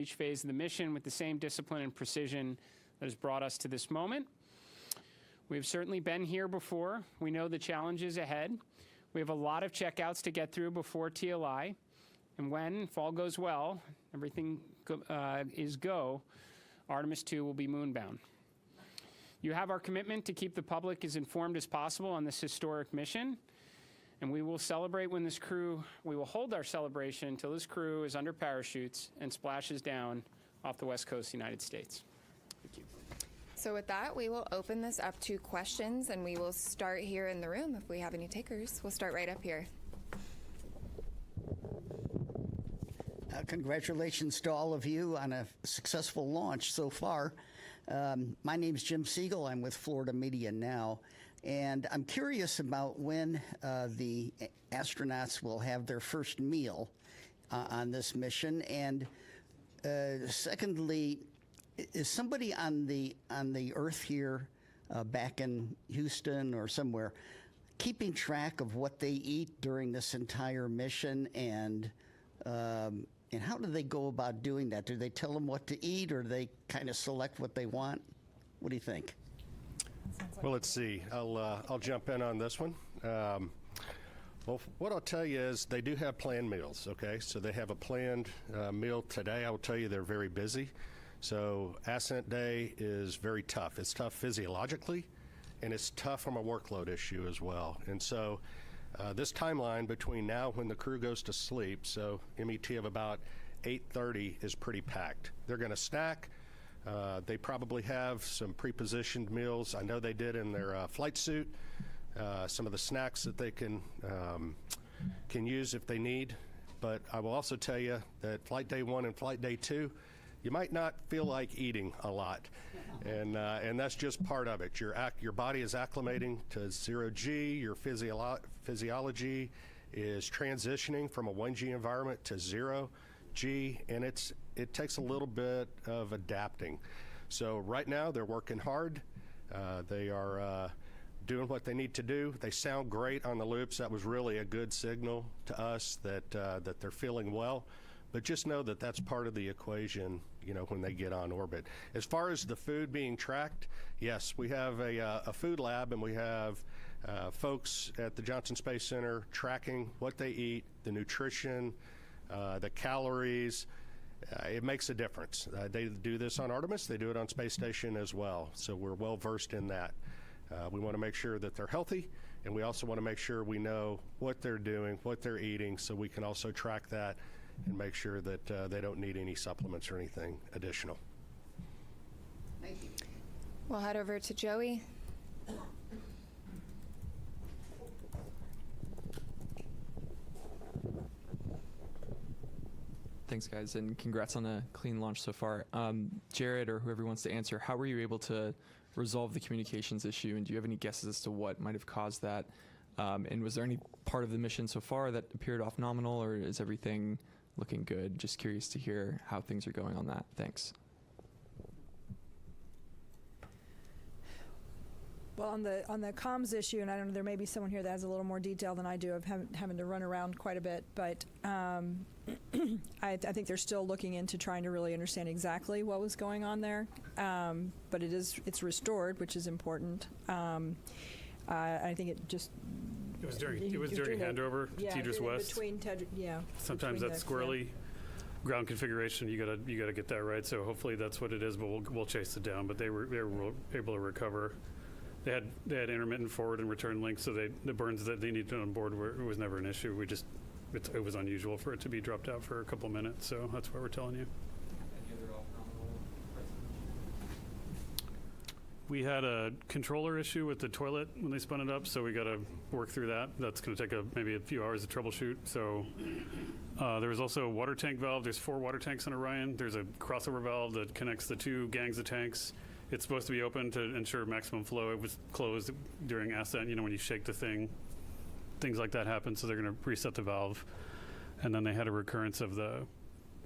each phase of the mission with the same discipline and precision that has brought us to this moment. We've certainly been here before. We know the challenges ahead. We have a lot of checkouts to get through before TLI. And when, if all goes well, everything is go, Artemis II will be moonbound. You have our commitment to keep the public as informed as possible on this historic mission. And we will celebrate when this crew, we will hold our celebration until this crew is under parachutes and splashes down off the west coast of the United States. Thank you. So with that, we will open this up to questions, and we will start here in the room if we have any takers. We'll start right up here. Congratulations to all of you on a successful launch so far. My name is Jim Siegel. I'm with Florida Media Now. And I'm curious about when the astronauts will have their first meal on this mission. And secondly, is somebody on the Earth here, back in Houston or somewhere, keeping track of what they eat during this entire mission? And how do they go about doing that? Do they tell them what to eat, or do they kind of select what they want? What do you think? Well, let's see. I'll jump in on this one. Well, what I'll tell you is they do have planned meals, okay? So they have a planned meal today. I will tell you they're very busy. So ascent day is very tough. It's tough physiologically, and it's tough from a workload issue as well. And so this timeline between now when the crew goes to sleep, so MET of about 8:30 is pretty packed. They're going to snack. They probably have some pre-positioned meals. I know they did in their flight suit. Some of the snacks that they can use if they need. But I will also tell you that flight day 1 and flight day 2, you might not feel like eating a lot, and that's just part of it. Your body is acclimating to 0G. Your physiology is transitioning from a 1G environment to 0G, and it takes a little bit of adapting. So right now they're working hard. They are doing what they need to do. They sound great on the loops. That was really a good signal to us that they're feeling well. But just know that that's part of the equation, you know, when they get on orbit. As far as the food being tracked, yes, we have a food lab, and we have folks at the Johnson Space Center tracking what they eat, the nutrition, the calories. It makes a difference. They do this on Artemis. They do it on Space Station as well. So we're well versed in that. We want to make sure that they're healthy, and we also want to make sure we know what they're doing, what they're eating, so we can also track that and make sure that they don't need any supplements or anything additional. Thank you. We'll head over to Joey. Thanks, guys, and congrats on a clean launch so far. Jared, or whoever wants to answer, how were you able to resolve the communications issue, and do you have any guesses as to what might have caused that? And was there any part of the mission so far that appeared off nominal, or is everything looking good? Just curious to hear how things are going on that. Thanks. Well, on the comms issue, and I don't know, there may be someone here that has a little more detail than I do of having to run around quite a bit, but I think they're still looking into trying to really understand exactly what was going on there. But it's restored, which is important. I think it just... It was during handover to Tedros West. Sometimes that's squirrely ground configuration. You gotta get that right. So hopefully that's what it is. But we'll chase it down. But they were able to recover. They had intermittent forward and return links, so the burns that they needed on board it was never an issue. It was unusual for it to be dropped out for a couple minutes. So that's why we're telling you. We had a controller issue with the toilet when they spun it up, so we got to work through that. That's going to take maybe a few hours to troubleshoot. So there was also a water tank valve. There's 4 water tanks on Orion. There's a crossover valve that connects the 2 gangs of tanks. It's supposed to be open to ensure maximum flow. It was closed during ascent. You know, when you shake the thing, things like that happen. So they're going to reset the valve. And then they had a recurrence of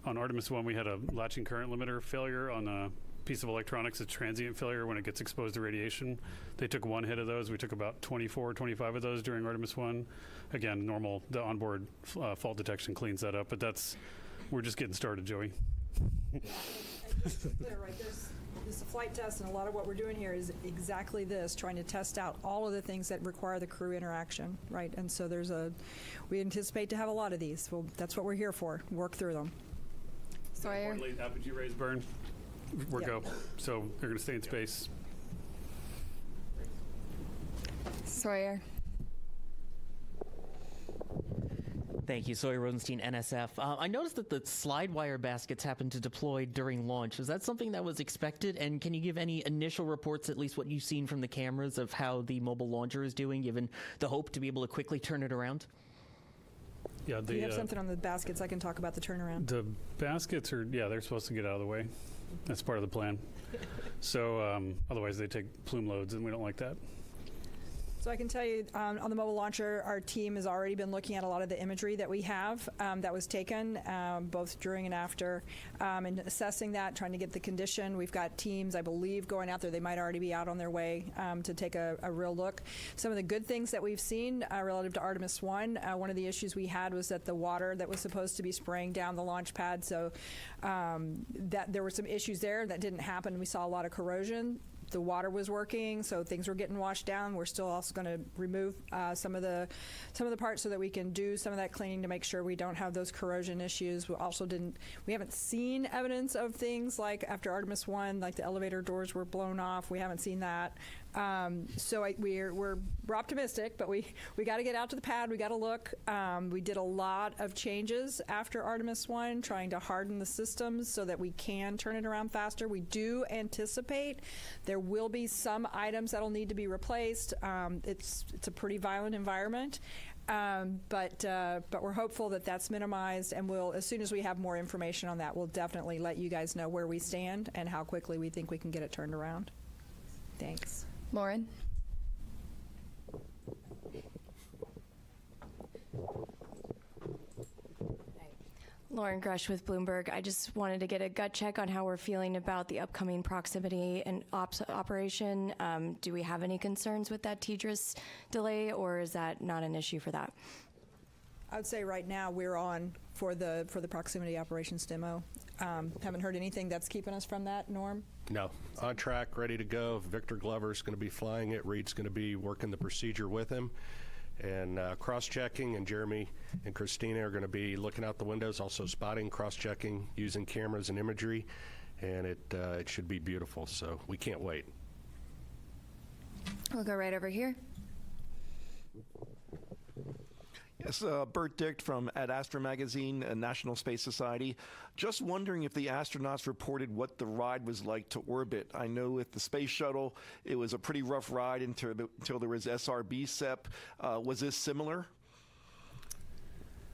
on Artemis 1, we had a latching current limiter failure on a piece of electronics, a transient failure when it gets exposed to radiation. They took 1 hit of those. We took about 24, 25 of those during Artemis 1. Again, normal, the onboard fault detection cleans that up, but we're just getting started, Joey. Clear, right? This is a flight test, and a lot of what we're doing here is exactly this, trying to test out all of the things that require the crew interaction, right? And so we anticipate to have a lot of these. Well, that's what we're here for, work through them. Sawyer. Importantly, apogee rays burn. We're Yeah. go. So they're going to stay in space. Sawyer. Thank you, Sawyer Rosenstein, NSF. I noticed that the slide wire baskets happened to deploy during launch. Was that something that was expected? And can you give any initial reports, at least what you've seen from the cameras, of how the mobile launcher is doing, given the hope to be able to quickly turn it around? Yeah, Do you have something on the baskets? I can talk about the turnaround. the baskets are, they're supposed to get out of the way. That's part of the plan. So otherwise they take plume loads, and we don't like that. So I can tell you, on the mobile launcher, our team has already been looking at a lot of the imagery that we have that was taken, both during and after, and assessing that, trying to get the condition. We've got teams, I believe, going out there. They might already be out on their way to take a real look. Some of the good things that we've seen relative to Artemis I, one of the issues we had was that the water that was supposed to be spraying down the launch pad, so that there were some issues there that didn't happen. We saw a lot of corrosion. The water was working, so things were getting washed down. We're still also going to remove some of the parts so that we can do some of that cleaning to make sure we don't have those corrosion issues. We haven't seen evidence of things like after Artemis I, like the elevator doors were blown off. We haven't seen that. We're optimistic, but we got to get out to the pad. We got to look. We did a lot of changes after Artemis I, trying to harden the systems so that we can turn it around faster. We do anticipate there will be some items that'll need to be replaced. It's a pretty violent environment. But we're hopeful that that's minimized, and as soon as we have more information on that, we'll definitely let you guys know where we stand and how quickly we think we can get it turned around. Thanks. Lauren. Lauren Grush with Bloomberg. I just wanted to get a gut check on how we're feeling about the upcoming proximity and operation. Do we have any concerns with that TDRS delay, or is that not an issue for that? I would say right now we're on for the proximity operations demo. Haven't heard anything that's keeping us from that, Norm? No, on track, ready to go. Victor Glover's going to be flying it. Reed's going to be working the procedure with him. And cross-checking, and Jeremy and Christina are going to be looking out the windows, also spotting, cross-checking, using cameras and imagery, and it should be beautiful, so we can't wait. We'll go right over here. Yes, Bert Dicht from Ad Astra Magazine, National Space Society. Just wondering if the astronauts reported what the ride was like to orbit. I know with the space shuttle, it was a pretty rough ride until there was SRB SEP. Was this similar?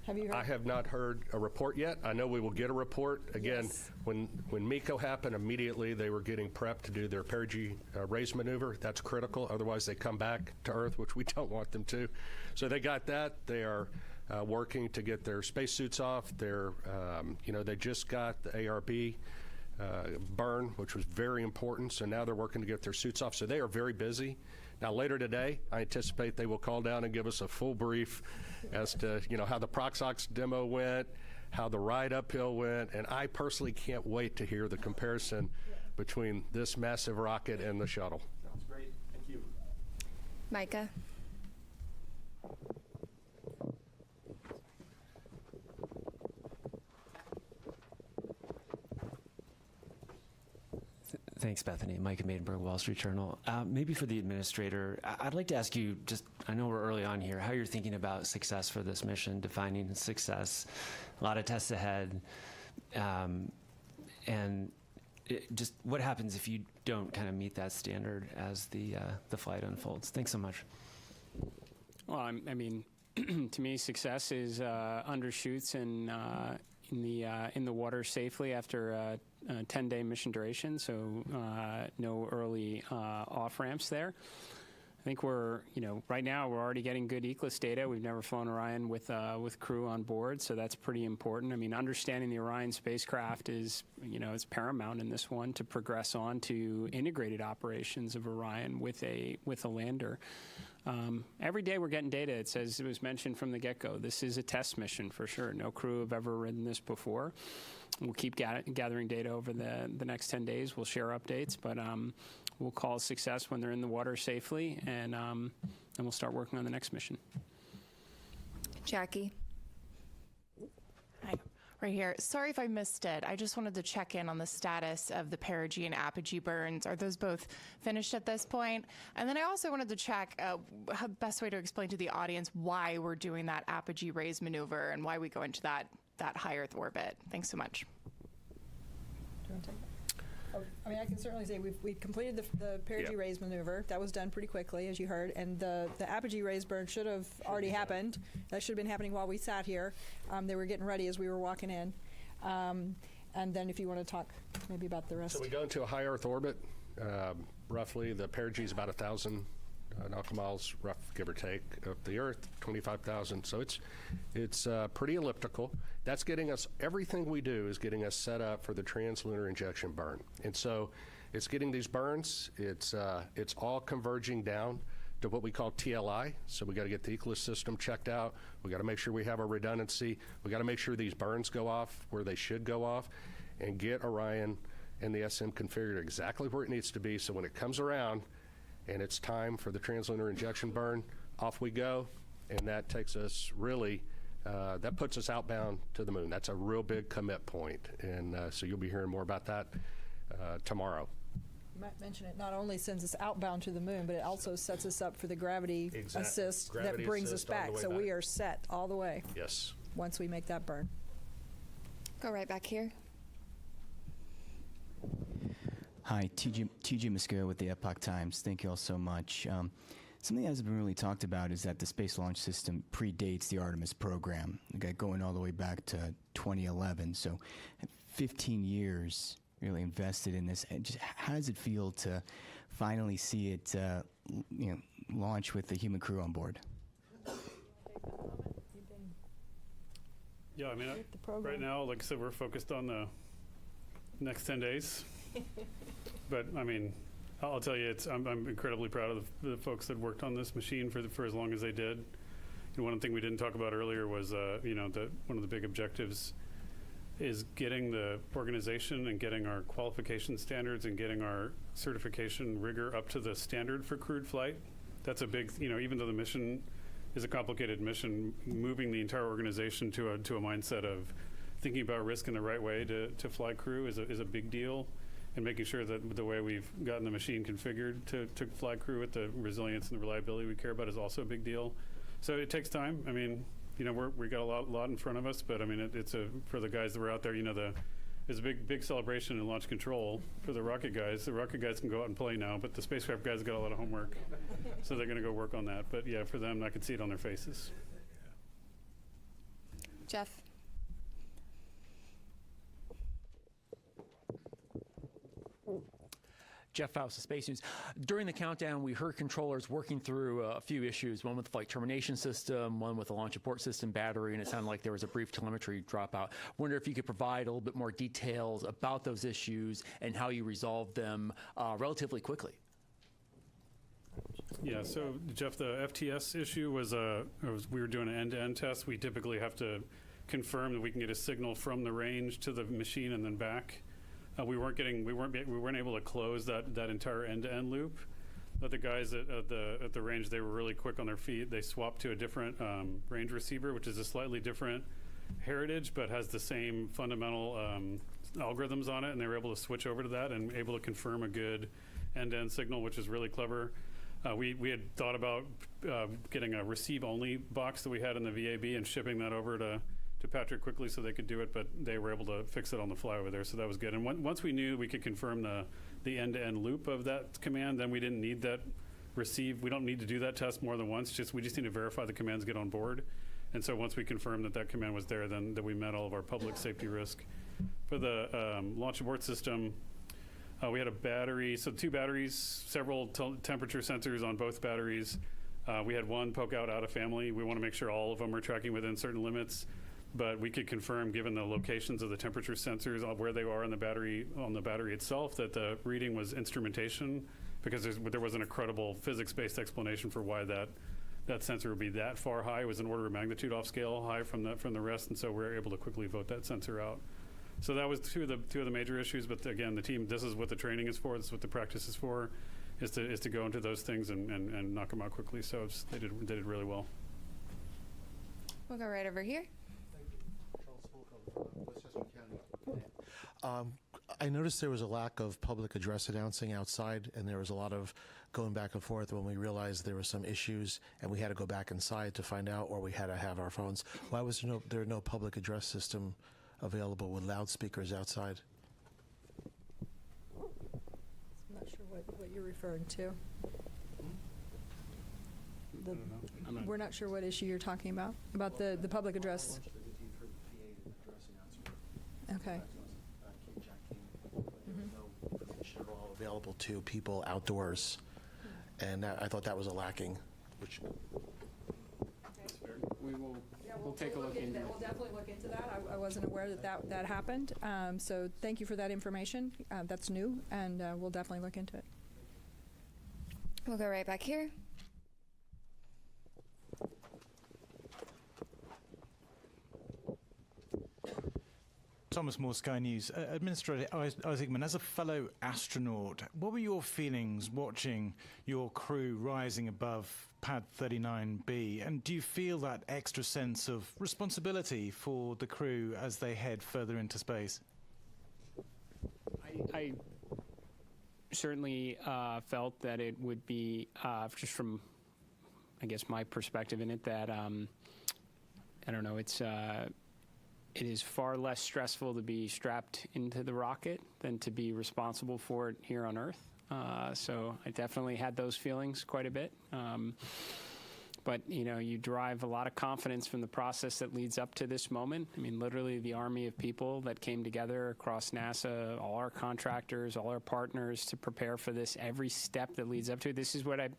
Have you heard? I have not heard a report yet. I know we will get a report. Again, Yes. when MECO happened, immediately they were getting prepped to do their perigee raise maneuver. That's critical. Otherwise, they come back to Earth, which we don't want them to. So they got that. They are working to get their spacesuits off. They just got the ARB burn, which was very important. So now they're working to get their suits off. So they are very busy. Now, later today, I anticipate they will call down and give us a full brief as to, how the Proxox demo went, how the ride uphill went, and I personally can't wait to hear the comparison between this massive rocket and the shuttle. Sounds great. Thank you. Micah. Thanks, Bethany. Micah Maidenberg, Wall Street Journal. Maybe for the administrator, I'd like to ask you, I know we're early on here, how you're thinking about success for this mission, defining success, a lot of tests ahead, and just what happens if you don't kind of meet that standard as the flight unfolds. Thanks so much. Well, I mean, to me, success is undershoots and in the water safely after a 10-day mission duration, so no early off ramps there. I think we're, right now we're already getting good ECLIS data. We've never flown Orion with crew on board, so that's pretty important. I mean, understanding the Orion spacecraft is, is paramount in this one to progress on to integrated operations of Orion with a lander. Every day we're getting data. It says, it was mentioned from the get-go, this is a test mission for sure. No crew have ever ridden this before. We'll keep gathering data over the next 10 days. We'll share updates, but we'll call a success when they're in the water safely, and we'll start working on the next mission. Jackie. Hi, right here. Sorry if I missed it. I just wanted to check in on the status of the perigee and apogee burns. Are those both finished at this point? And then I also wanted to check how the best way to explain to the audience why we're doing that apogee raise maneuver and why we go into that high Earth orbit. Thanks so much. Do you want to take that? I mean, I can certainly say we've completed the perigee raise maneuver. That was done pretty quickly, as you heard, and the apogee raise burn should have already happened. That should have been happening while we sat here. They were getting ready as we were walking in. And then if you want to talk maybe about the rest. So we go into a high Earth orbit. Roughly, the perigee is about 1,000 nautical miles, rough, give or take, of the Earth, 25,000. So it's pretty elliptical. That's getting us, everything we do is getting us set up for the translunar injection burn. And so it's getting these burns, it's all converging down to what we call TLI. So we got to get the ECLIS system checked out. We got to make sure we have our redundancy. We got to make sure these burns go off where they should go off, and get Orion and the SM configured exactly where it needs to be, so when it comes around and it's time for the translunar injection burn, off we go. And that takes us really, that puts us outbound to the moon. That's a real big commit point. And so you'll be hearing more about that tomorrow. You might mention it not only sends us outbound to the moon, but it also sets us up for the gravity assist that brings us back. So we are set all the way. Yes. Once we make that burn. Go right back here. Hi, TJ Mosquera with the Epoch Times. Thank you all so much. Something that hasn't been really talked about is that the Space Launch System predates the Artemis program, going all the way back to 2011. So 15 years really invested in this. And just how does it feel to finally see it launch with the human crew on board? Yeah, I mean, right now, like I said, we're focused on the next 10 days. But I mean, I'll tell you, I'm incredibly proud of the folks that worked on this machine for as long as they did. And one thing we didn't talk about earlier was, one of the big objectives is getting the organization and getting our qualification standards and getting our certification rigor up to the standard for crewed flight. That's a big, even though the mission is a complicated mission, moving the entire organization to a mindset of thinking about risk in the right way to fly crew is a big deal. And making sure that the way we've gotten the machine configured to fly crew with the resilience and the reliability we care about is also a big deal. So it takes time. I mean, we got a lot in front of us, but I mean, it's for the guys that were out there, there's a big celebration in launch control for the rocket guys. The rocket guys can go out and play now, but the spacecraft guys got a lot of homework. So they're going to go work on that. But yeah, for them, I could see it on their faces. Jeff. Jeff Faust of Space News. During the countdown, we heard controllers working through a few issues, one with the flight termination system, one with the launch abort system battery, and it sounded like there was a brief telemetry dropout. Wonder if you could provide a little bit more details about those issues and how you resolved them relatively quickly. Yeah, so Jeff, the FTS issue was we were doing an end-to-end test. We typically have to confirm that we can get a signal from the range to the machine and then back. We weren't able to close that entire end-to-end loop. But the guys at the range, they were really quick on their feet. They swapped to a different range receiver, which is a slightly different heritage, but has the same fundamental algorithms on it, and they were able to switch over to that and able to confirm a good end-to-end signal, which is really clever. We had thought about getting a receive-only box that we had in the VAB and shipping that over to Patrick quickly so they could do it, but they were able to fix it on the fly over there, so that was good. And once we knew we could confirm the end-to-end loop of that command, then we didn't need that receive. We don't need to do that test more than once. We just need to verify the commands get on board. And so once we confirmed that command was there, then that we met all of our public safety risk. For the launch abort system, We had a battery, so 2 batteries, several temperature sensors on both batteries. We had one poke out of family. We want to make sure all of them are tracking within certain limits, but we could confirm, given the locations of the temperature sensors, where they are on the battery itself, that the reading was instrumentation, because there wasn't a credible physics-based explanation for why that sensor would be that far high. It was an order of magnitude off scale high from the rest, and so we were able to quickly vote that sensor out. So that was two of the major issues. But again, the team, this is what the training is for. This is what the practice is for, is to go into those things and knock them out quickly. So they did really well. We'll go right over here. I noticed there was a lack of public address announcing outside, and there was a lot of going back and forth when we realized there were some issues, and we had to go back inside to find out, or we had to have our phones. Why was there no public address system available with loudspeakers outside? I'm not sure what you're referring to. We're not sure what issue you're talking about the public address. Okay. Information at all available to people outdoors, and I thought that was a lacking. Which We'll take a look into that. We'll definitely look into that. I wasn't aware that happened. So thank you for that information. That's new, and we'll definitely look into it. We'll go right back here. Thomas Moore, Sky News. Administrator Isaacman, as a fellow astronaut, what were your feelings watching your crew rising above Pad 39B? And do you feel that extra sense of responsibility for the crew as they head further into space? I certainly felt that it would be, just from, I guess, my perspective in it, that, I don't know, it is far less stressful to be strapped into the rocket than to be responsible for it here on Earth. So I definitely had those feelings quite a bit. But, you derive a lot of confidence from the process that leads up to this moment. I mean, literally the army of people that came together across NASA, all our contractors, all our partners to prepare for this, every step that leads up to it. This is what I,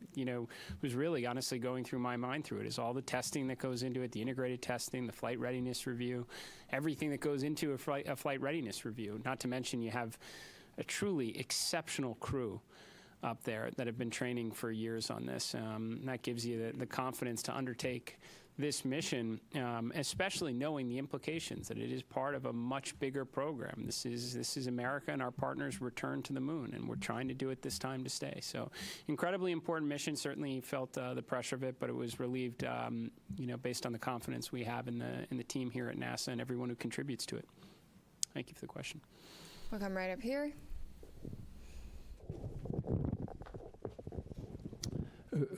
was really honestly going through my mind through it, is all the testing that goes into it, the integrated testing, the flight readiness review, everything that goes into a flight readiness review. Not to mention you have a truly exceptional crew up there that have been training for years on this. That gives you the confidence to undertake this mission, especially knowing the implications that it is part of a much bigger program. This is America and our partners' return to the moon, and we're trying to do it this time to stay. So, incredibly important mission. Certainly felt the pressure of it, but it was relieved, based on the confidence we have in the team here at NASA and everyone who contributes to it. Thank you for the question. We'll come right up here.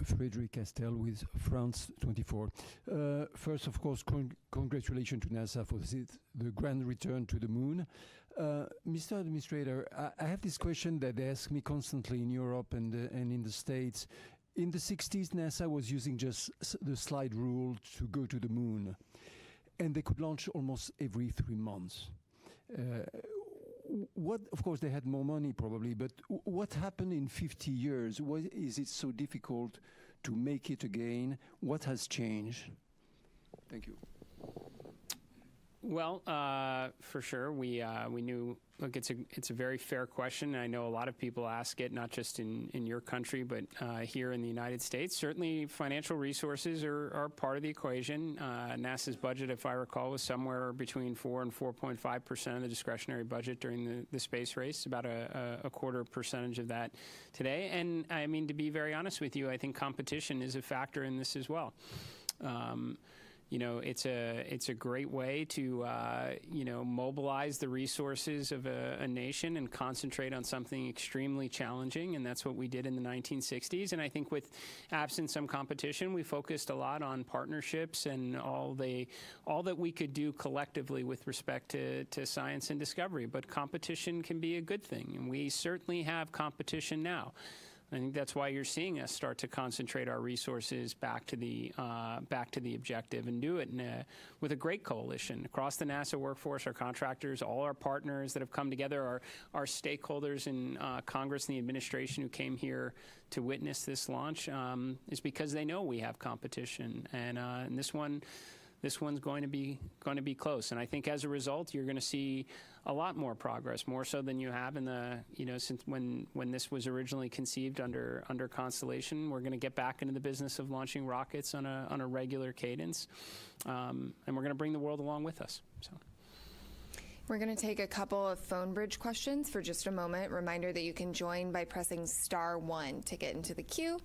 Frederic Castel with France 24. First, of course, congratulations to NASA for the grand return to the moon. Mr. Administrator, I have this question that they ask me constantly in Europe and in the States. In the 60s, NASA was using just the slide rule to go to the moon, and they could launch almost every 3 months. Of course, they had more money probably, but what happened in 50 years? Why is it so difficult to make it again? What has changed? Thank you. Well, for sure, we knew. Look, it's a very fair question. I know a lot of people ask it, not just in your country, but here in the United States. Certainly, financial resources are part of the equation. NASA's budget, if I recall, was somewhere between 4 and 4.5% of the discretionary budget during the space race. About a quarter percentage of that today. And I mean, to be very honest with you, I think competition is a factor in this as well. It's a great way to, mobilize the resources of a nation and concentrate on something extremely challenging, and that's what we did in the 1960s. And I think with absent some competition, we focused a lot on partnerships and all that we could do collectively with respect to science and discovery. But competition can be a good thing, and we certainly have competition now. I think that's why you're seeing us start to concentrate our resources back to the objective, and do it with a great coalition across the NASA workforce, our contractors, all our partners that have come together, our stakeholders in Congress and the administration who came here to witness this launch, is because they know we have competition, and this one's going to be close. And I think as a result, you're going to see a lot more progress, more so than you have in the, since when this was originally conceived under Constellation. We're going to get back into the business of launching rockets on a regular cadence, and we're going to bring the world along with us. So. We're going to take a couple of phone bridge questions for just a moment. Reminder that you can join by pressing *1 to get into the queue.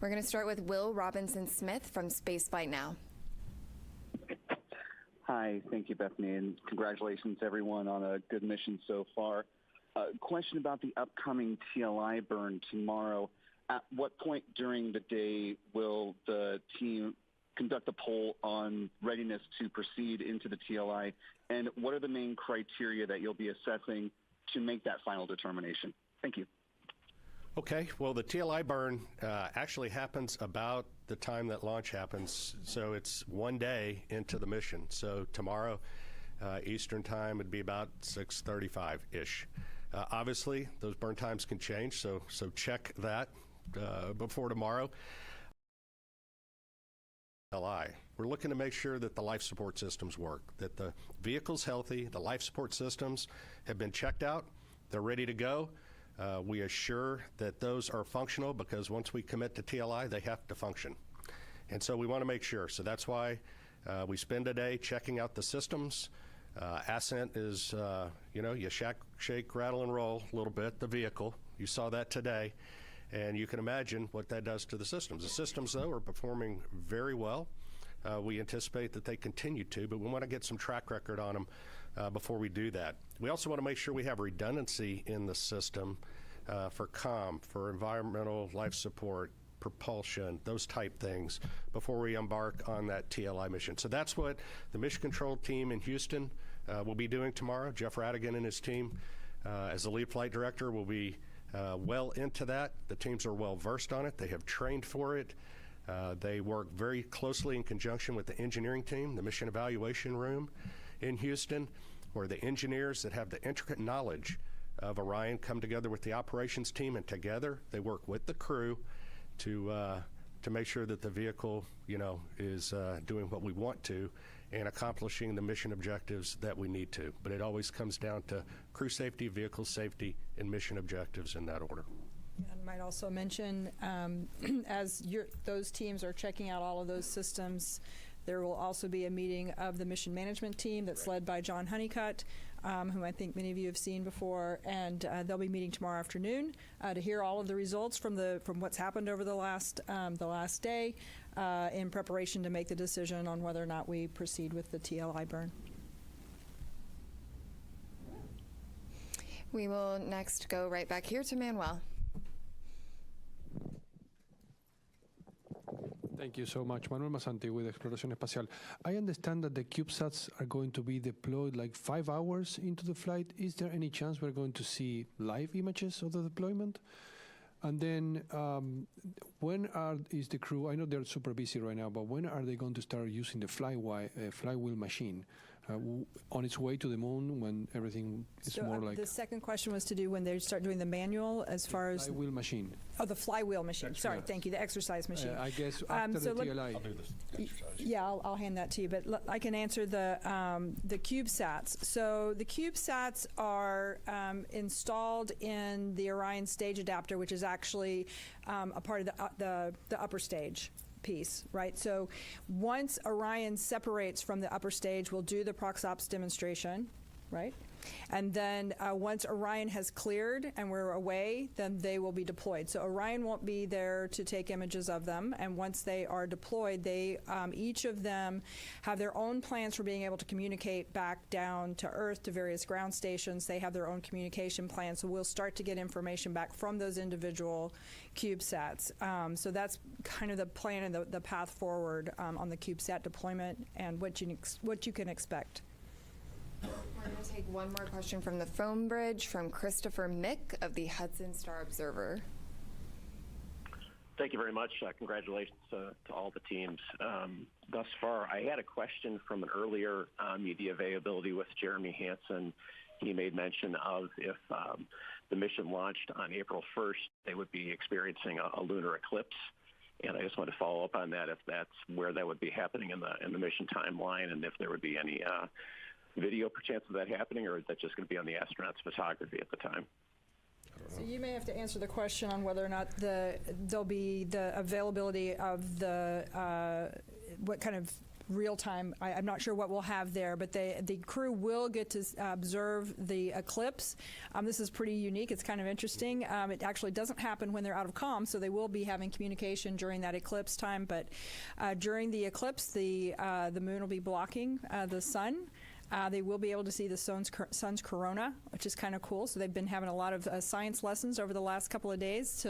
We're going to start with Will Robinson-Smith from Spaceflight Now. Hi, thank you, Bethany, and congratulations, everyone, on a good mission so far. Question about the upcoming TLI burn tomorrow. At what point during the day will the team conduct a poll on readiness to proceed into the TLI, and what are the main criteria that you'll be assessing to make that final determination? Thank you. Okay, well, the TLI burn actually happens about the time that launch happens, so it's one day into the mission. So tomorrow, Eastern time, would be about 6:35-ish. Obviously, those burn times can change, so check that before tomorrow. We're looking to make sure that the life support systems work, that the vehicle's healthy, the life support systems have been checked out, they're ready to go. We assure that those are functional, because once we commit to TLI, they have to function. And so we want to make sure. So that's why we spend a day checking out the systems. Ascent is, you shake, rattle, and roll a little bit, the vehicle. You saw that today. And you can imagine what that does to the systems. The systems, though, are performing very well. We anticipate that they continue to, but we want to get some track record on them before we do that. We also want to make sure we have redundancy in the system for comm, for environmental life support, propulsion, those type things, before we embark on that TLI mission. So that's what the mission control team in Houston will be doing tomorrow. Jeff Radigan and his team, as the lead flight director, will be well into that. The teams are well versed on it. They have trained for it. They work very closely in conjunction with the engineering team, the mission evaluation room in Houston, where the engineers that have the intricate knowledge of Orion come together with the operations team, and together they work with the crew to make sure that the vehicle, is doing what we want to and accomplishing the mission objectives that we need to. But it always comes down to crew safety, vehicle safety, and mission objectives in that order. I might also mention, as those teams are checking out all of those systems, there will also be a meeting of the mission management team that's led by John Honeycutt, whom I think many of you have seen before, and they'll be meeting tomorrow afternoon to hear all of the results from what's happened over the last day, in preparation to make the decision on whether or not we proceed with the TLI burn. We will next go right back here to Manuel. Thank you so much. Manuel Masanti with Exploración Espacial. I understand that the CubeSats are going to be deployed like 5 hours into the flight. Is there any chance we're going to see live images of the deployment? And then when is the crew, I know they're super busy right now, but when are they going to start using the flywheel machine on its way to the moon, when everything is more like... The second question was to do when they start doing the manual as far as... Flywheel machine. Oh, the flywheel machine. Sorry, thank you, the exercise machine. I guess after the TLI. I'll do this exercise. Yeah, I'll hand that to you, but I can answer the CubeSats. So the CubeSats are installed in the Orion stage adapter, which is actually a part of the upper stage piece, right? So once Orion separates from the upper stage, we'll do the ProxOps demonstration, right? And then once Orion has cleared and we're away, then they will be deployed. So Orion won't be there to take images of them, and once they are deployed, they each of them have their own plans for being able to communicate back down to Earth to various ground stations. They have their own communication plans, so we'll start to get information back from those individual CubeSats. So that's kind of the plan and the path forward on the CubeSat deployment and what you can expect. We're going to take one more question from the phone bridge from Christopher Mick of the Hudson Star Observer. Thank you very much. Congratulations to all the teams thus far. I had a question from an earlier media availability with Jeremy Hansen. He made mention of if the mission launched on April 1st, they would be experiencing a lunar eclipse. And I just want to follow up on that, if that's where that would be happening in the mission timeline, and if there would be any video perchance of that happening, or is that just going to be on the astronauts' photography at the time? So you may have to answer the question on whether or not there'll be the availability of the what kind of real time. I'm not sure what we'll have there, but the crew will get to observe the eclipse. This is pretty unique. It's kind of interesting. It actually doesn't happen when they're out of comm, so they will be having communication during that eclipse time. But during the eclipse, the moon will be blocking the sun. They will be able to see the sun's corona, which is kind of cool. So they've been having a lot of science lessons over the last couple of days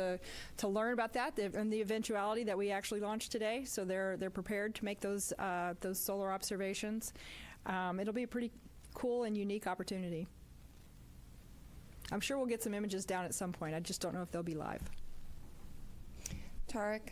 to learn about that and the eventuality that we actually launched today. So they're prepared to make those solar observations. It'll be a pretty cool and unique opportunity. I'm sure we'll get some images down at some point. I just don't know if they'll be live. Tarek.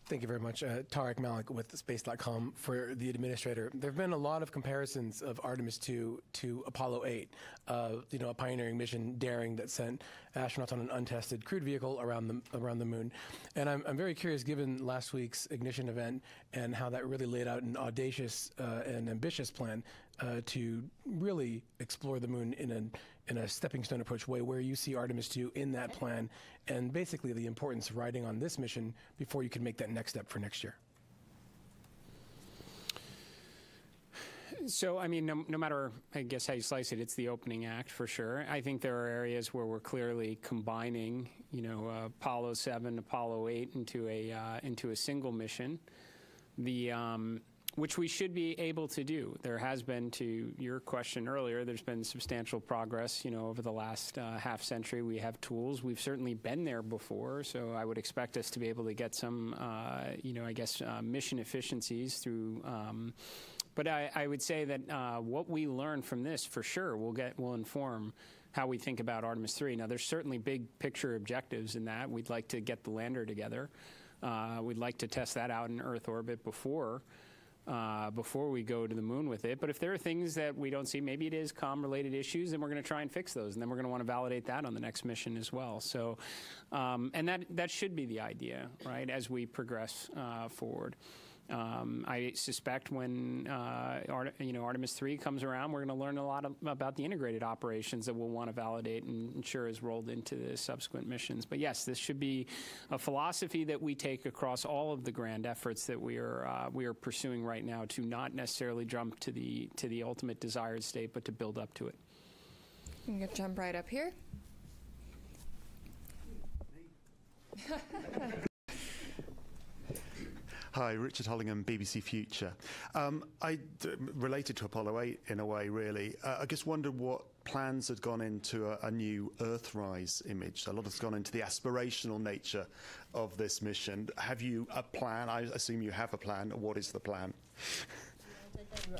Thank you very much. Tarek Malik with Space.com for the administrator. There have been a lot of comparisons of Artemis II to Apollo 8, a pioneering mission, daring, that sent astronauts on an untested crewed vehicle around the moon. And I'm very curious, given last week's ignition event and how that really laid out an audacious and ambitious plan to really explore the moon in a stepping stone approach way, where you see Artemis II in that plan, and basically the importance of riding on this mission before you can make that next step for next year. So, I mean, no matter, I guess, how you slice it, it's the opening act for sure. I think there are areas where we're clearly combining, Apollo 7, Apollo 8 into a single mission. Which we should be able to do. There has been, to your question earlier, there's been substantial progress, over the last half century. We have tools. We've certainly been there before, so I would expect us to be able to get some, mission efficiencies through. But I would say that what we learn from this, for sure, will inform how we think about Artemis III. Now, there's certainly big picture objectives in that. We'd like to get the lander together. We'd like to test that out in Earth orbit before we go to the moon with it. But if there are things that we don't see, maybe it is comm-related issues, then we're going to try and fix those, and then we're going to want to validate that on the next mission as well. So, and that should be the idea, right, as we progress forward. I suspect when Artemis III comes around, we're going to learn a lot about the integrated operations that we'll want to validate and ensure is rolled into the subsequent missions. But yes, this should be a philosophy that we take across all of the grand efforts that we are pursuing right now, to not necessarily jump to the ultimate desired state, but to build up to it. I'm going to jump right up here. Hi, Richard Hollingham, BBC Future. Related to Apollo 8 in a way, really. I just wondered what plans had gone into a new Earthrise image. A lot has gone into the aspirational nature of this mission. Have you a plan? I assume you have a plan. What is the plan?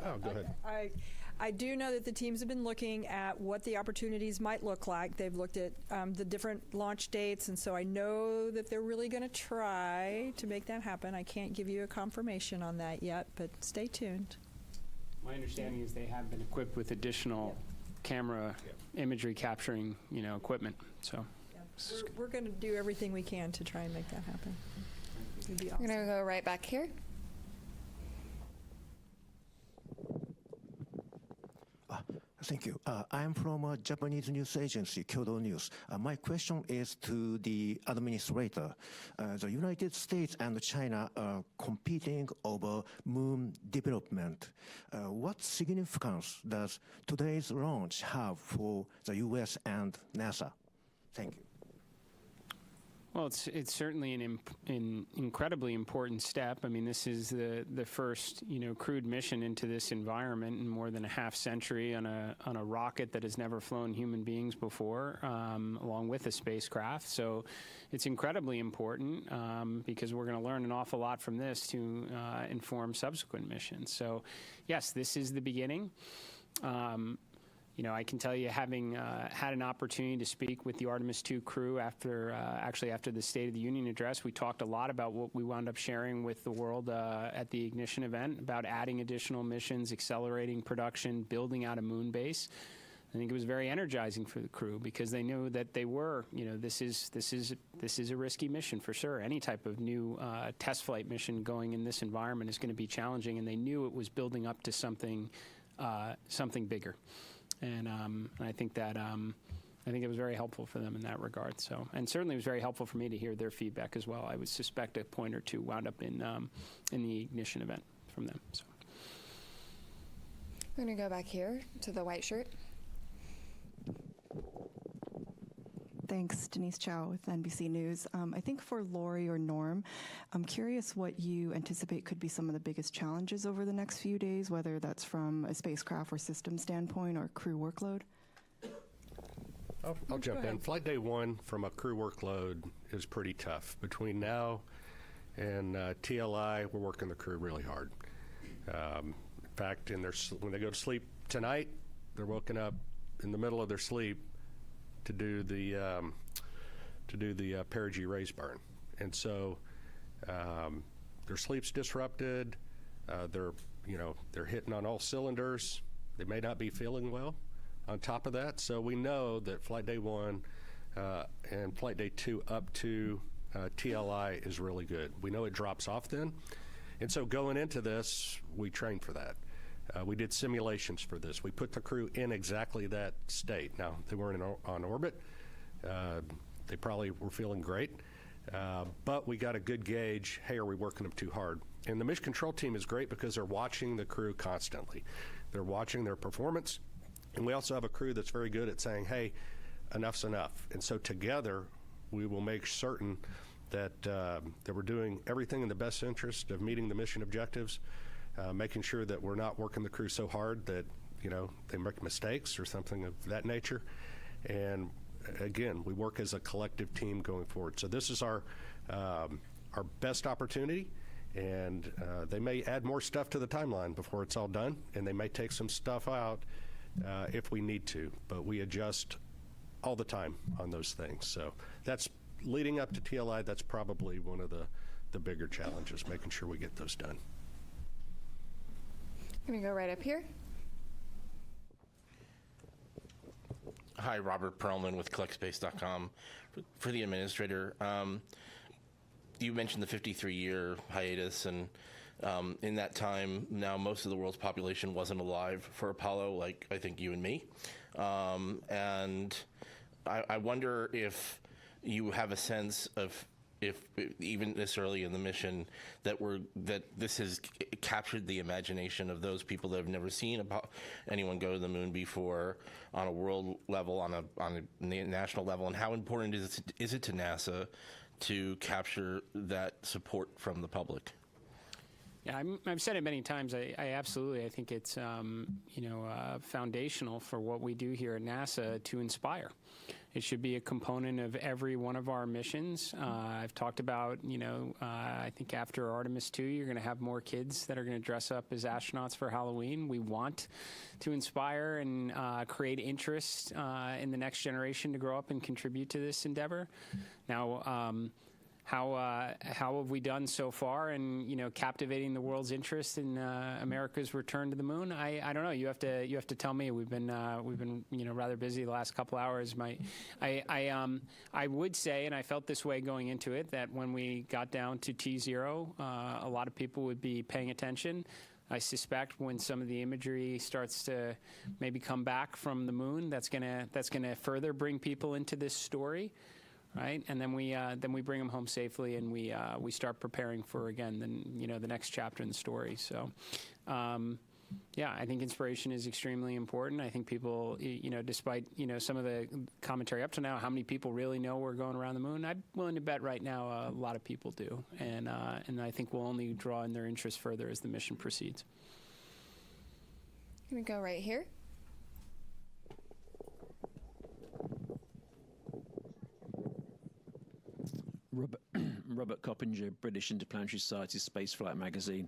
Oh, go ahead. I do know that the teams have been looking at what the opportunities might look like. They've looked at the different launch dates, and so I know that they're really going to try to make that happen. I can't give you a confirmation on that yet, but stay tuned. My understanding is they have been equipped with additional camera imagery capturing, equipment. So we're going to do everything we can to try and make that happen. It'd be awesome. We're going to go right back here. Thank you. I'm from a Japanese news agency, Kyodo News. My question is to the administrator. The United States and China are competing over moon development. What significance does today's launch have for the U.S. and NASA? Thank you. Well, it's certainly an incredibly important step. I mean, this is the first crewed mission into this environment in more than a half century on a rocket that has never flown human beings before, along with a spacecraft. So it's incredibly important because we're going to learn an awful lot from this to inform subsequent missions. So yes, this is the beginning. I can tell you, having had an opportunity to speak with the Artemis II crew after the State of the Union address, we talked a lot about what we wound up sharing with the world at the Ignition event about adding additional missions, accelerating production, building out a moon base. I think it was very energizing for the crew because they knew that they were, this is a risky mission for sure. Any type of new test flight mission going in this environment is going to be challenging, and they knew it was building up to something bigger. And I think that it was very helpful for them in that regard. So, and certainly it was very helpful for me to hear their feedback as well. I would suspect a point or two wound up in the Ignition event from them. So, we're going to go back here to the white shirt. Thanks, Denise Chow with NBC News. I think for Lori or Norm, I'm curious what you anticipate could be some of the biggest challenges over the next few days, whether that's from a spacecraft or system standpoint or crew workload. I'll jump in. Flight day 1 from a crew workload is pretty tough. Between now and TLI, we're working the crew really hard. In fact, when they go to sleep tonight, they're woken up in the middle of their sleep to do the perigee raise burn, and so their sleep's disrupted. They're hitting on all cylinders. They may not be feeling well. On top of that, so we know that flight day 1 and flight day 2 up to TLI is really good. We know it drops off then, and so going into this, we trained for that. We did simulations for this. We put the crew in exactly that state. Now, they weren't on orbit. They probably were feeling great. But we got a good gauge, hey, are we working them too hard? And the mission control team is great because they're watching the crew constantly. They're watching their performance. And we also have a crew that's very good at saying, hey, enough's enough. And so together, we will make certain that we're doing everything in the best interest of meeting the mission objectives. Making sure that we're not working the crew so hard that, they make mistakes or something of that nature. And again, we work as a collective team going forward. So this is our best opportunity, and they may add more stuff to the timeline before it's all done, and they may take some stuff out if we need to, but we adjust all the time on those things. So that's leading up to TLI, that's probably one of the bigger challenges, making sure we get those done. I'm going to go right up here. Hi, Robert Perlman with CollectSpace.com. For the administrator, you mentioned the 53-year hiatus, and in that time, now most of the world's population wasn't alive for Apollo, like I think you and me. And I wonder if you have a sense of, if even this early in the mission, that this has captured the imagination of those people that have never seen anyone go to the moon before, on a world level, on a national level, and how important is it to NASA to capture that support from the public? Yeah, I've said it many times. I absolutely, I think it's foundational for what we do here at NASA to inspire. It should be a component of every one of our missions. I've talked about, I think after Artemis II, you're going to have more kids that are going to dress up as astronauts for Halloween. We want to inspire and create interest in the next generation to grow up and contribute to this endeavor. Now, how have we done so far in captivating the world's interest in America's return to the moon? I don't know. You have to tell me. We've been rather busy the last couple hours. I would say, and I felt this way going into it, that when we got down to T0, a lot of people would be paying attention. I suspect when some of the imagery starts to maybe come back from the moon, that's gonna further bring people into this story. Right, and then we bring them home safely, and we start preparing for, again, the next chapter in the story. So, I think inspiration is extremely important. I think people, despite some of the commentary up to now, how many people really know we're going around the moon? I'm willing to bet right now a lot of people do, and I think we'll only draw in their interest further as the mission proceeds. I'm gonna go right here. Robert Coppinger, British Interplanetary Society Spaceflight magazine.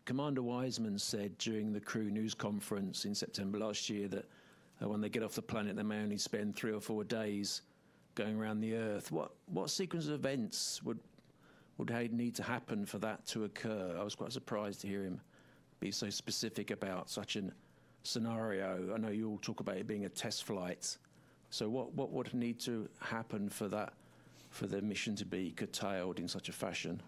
Commander Wiseman said during the crew news conference in September last year that when they get off the planet, they may only spend 3 or 4 days going around the Earth. What sequence of events would need to happen for that to occur? I was quite surprised to hear him be so specific about such a scenario. I know you all talk about it being a test flight. So what would need to happen for the mission to be curtailed in such a fashion?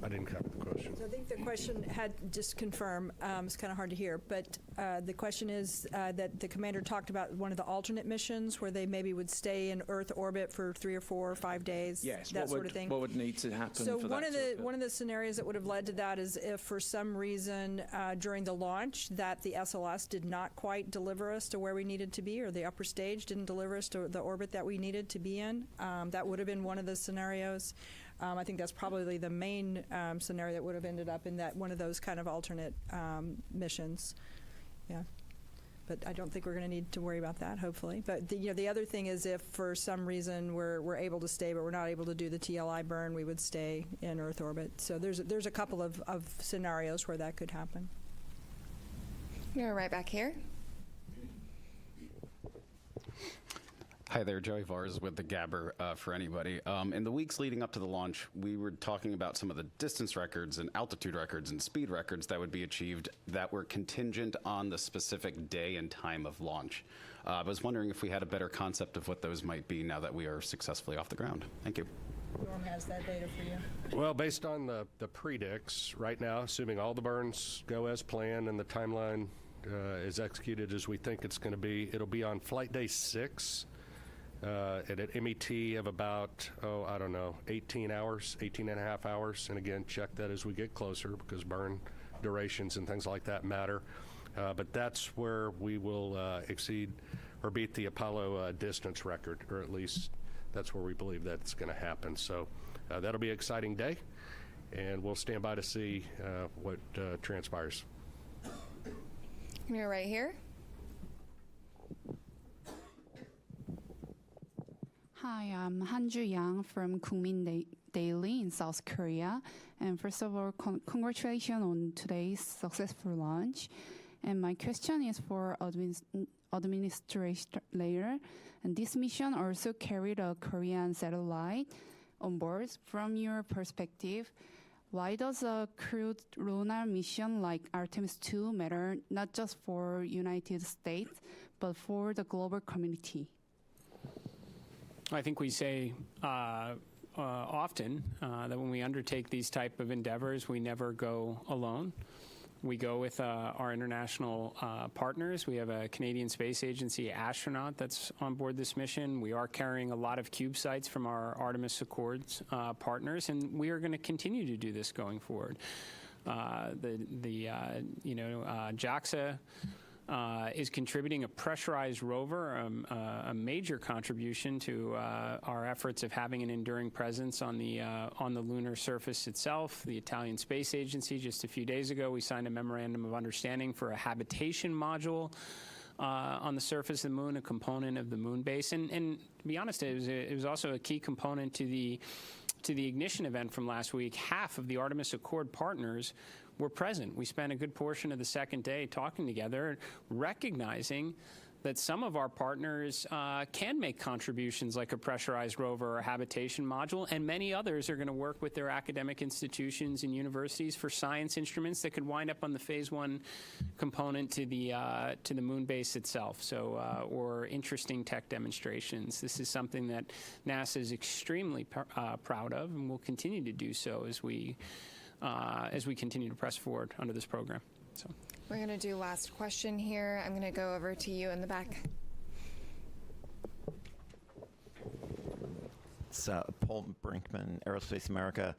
I didn't cover the question. So I think the question had, just confirm, it's kind of hard to hear, but the question is that the commander talked about one of the alternate missions where they maybe would stay in Earth orbit for 3 or 4 or 5 days, yes, that sort of thing. What would need to happen so for one that of the one of the scenarios that would have led to that is if for some reason during the launch that the SLS did not quite deliver us to where we needed to be, or the upper stage didn't deliver us to the orbit that we needed to be in. That would have been one of the scenarios. I think that's probably the main scenario that would have ended up in that one of those kind of alternate missions. Yeah, but I don't think we're going to need to worry about that, hopefully. But the other thing is, if for some reason we're able to stay, but we're not able to do the TLI burn, we would stay in Earth orbit. So there's a couple of scenarios where that could happen. You're right back here. Hi there, Joey Vars with the Gabber for anybody. In the weeks leading up to the launch, we were talking about some of the distance records and altitude records and speed records that would be achieved that were contingent on the specific day and time of launch. I was wondering if we had a better concept of what those might be now that we are successfully off the ground. Thank you. Norm has that data for you. Well, based on the predicts right now, assuming all the burns go as planned and the timeline is executed as we think it's going to be, it'll be on flight day 6. At an MET of about, 18 hours, 18 and a half hours. And again, check that as we get closer because burn durations and things like that matter. But that's where we will exceed or beat the Apollo distance record, or at least that's where we believe that's going to happen. So that'll be an exciting day, and we'll stand by to see what transpires. You're right here. Hi, I'm Hanju Yang from Kookmin Daily in South Korea. And first of all, congratulations on today's successful launch. And my question is for administrator. And this mission also carried a Korean satellite on board. From your perspective, why does a crewed lunar mission like Artemis II matter not just for United States, but for the global community? I think we say often that when we undertake these type of endeavors, we never go alone. We go with our international partners. We have a Canadian Space Agency astronaut that's on board this mission. We are carrying a lot of CubeSats from our Artemis Accords partners, and we are going to continue to do this going forward. JAXA is contributing a pressurized rover, a major contribution to our efforts of having an enduring presence on the lunar surface itself. The Italian Space Agency, just a few days ago, we signed a memorandum of understanding for a habitation module on the surface of the moon, a component of the moon base. And to be honest, it was also a key component to the ignition event from last week. Half of the Artemis Accord partners were present. We spent a good portion of the second day talking together, recognizing that some of our partners can make contributions like a pressurized rover or a habitation module, and many others are going to work with their academic institutions and universities for science instruments that could wind up on the Phase 1 component to the moon base itself. So, or interesting tech demonstrations. This is something that NASA is extremely proud of, and will continue to do so as we continue to press forward under this program. So. We're going to do last question here. I'm going to go over to you in the back. It's Paul Brinkman, Aerospace America.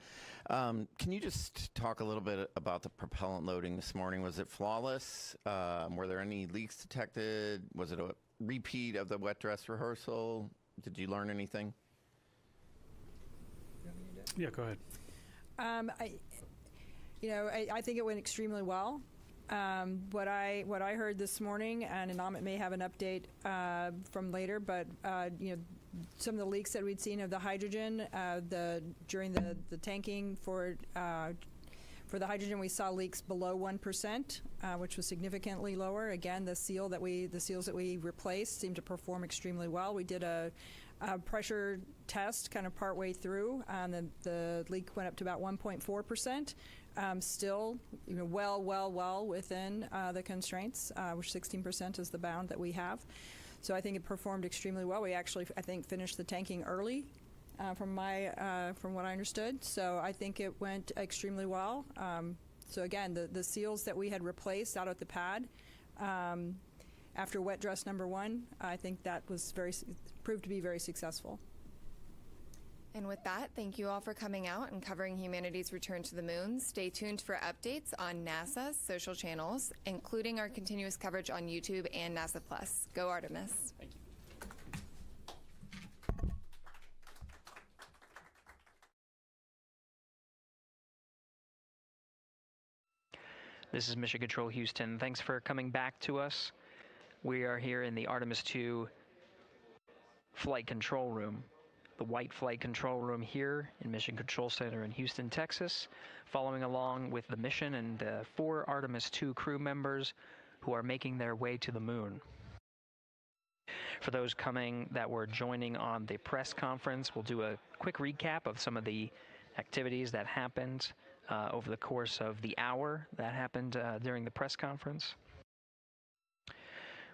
Can you just talk a little bit about the propellant loading this morning? Was it flawless? Were there any leaks detected? Was it a repeat of the wet dress rehearsal? Did you learn anything? Yeah, go ahead. I think it went extremely well. What I heard this morning, and Amit may have an update from later, but some of the leaks that we'd seen of the hydrogen during the tanking for For the hydrogen, we saw leaks below 1%, which was significantly lower. Again, the seals that we replaced seemed to perform extremely well. We did a pressure test kind of partway through, and the leak went up to about 1.4%. Still, well within the constraints, which 16% is the bound that we have. So I think it performed extremely well. We actually, I think, finished the tanking early. From what I understood, so I think it went extremely well. So again, the seals that we had replaced out at the pad after wet dress number 1, I think that was proved to be very successful. And with that, thank you all for coming out and covering humanity's return to the moon. Stay tuned for updates on NASA's social channels, including our continuous coverage on YouTube and NASA Plus. Go Artemis! Thank you. This is Mission Control Houston. Thanks for coming back to us. We are here in the Artemis II flight control room, the white flight control room here in Mission Control Center in Houston, Texas, following along with the mission and 4 Artemis II crew members who are making their way to the moon. For those that were joining on the press conference, we'll do a quick recap of some of the activities that happened over the course of the hour that happened during the press conference.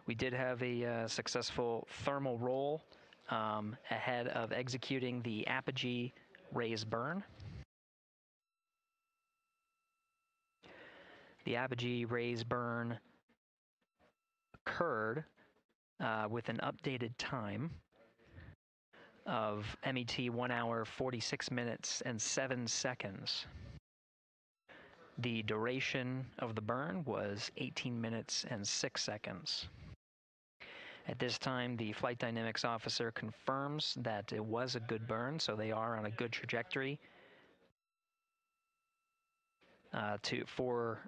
We did have a successful thermal roll ahead of executing the apogee raise burn. The apogee raise burn occurred with an updated time of MET 1 hour, 46 minutes, and 7 seconds. The duration of the burn was 18 minutes and 6 seconds. At this time, the flight dynamics officer confirms that it was a good burn, so they are on a good trajectory for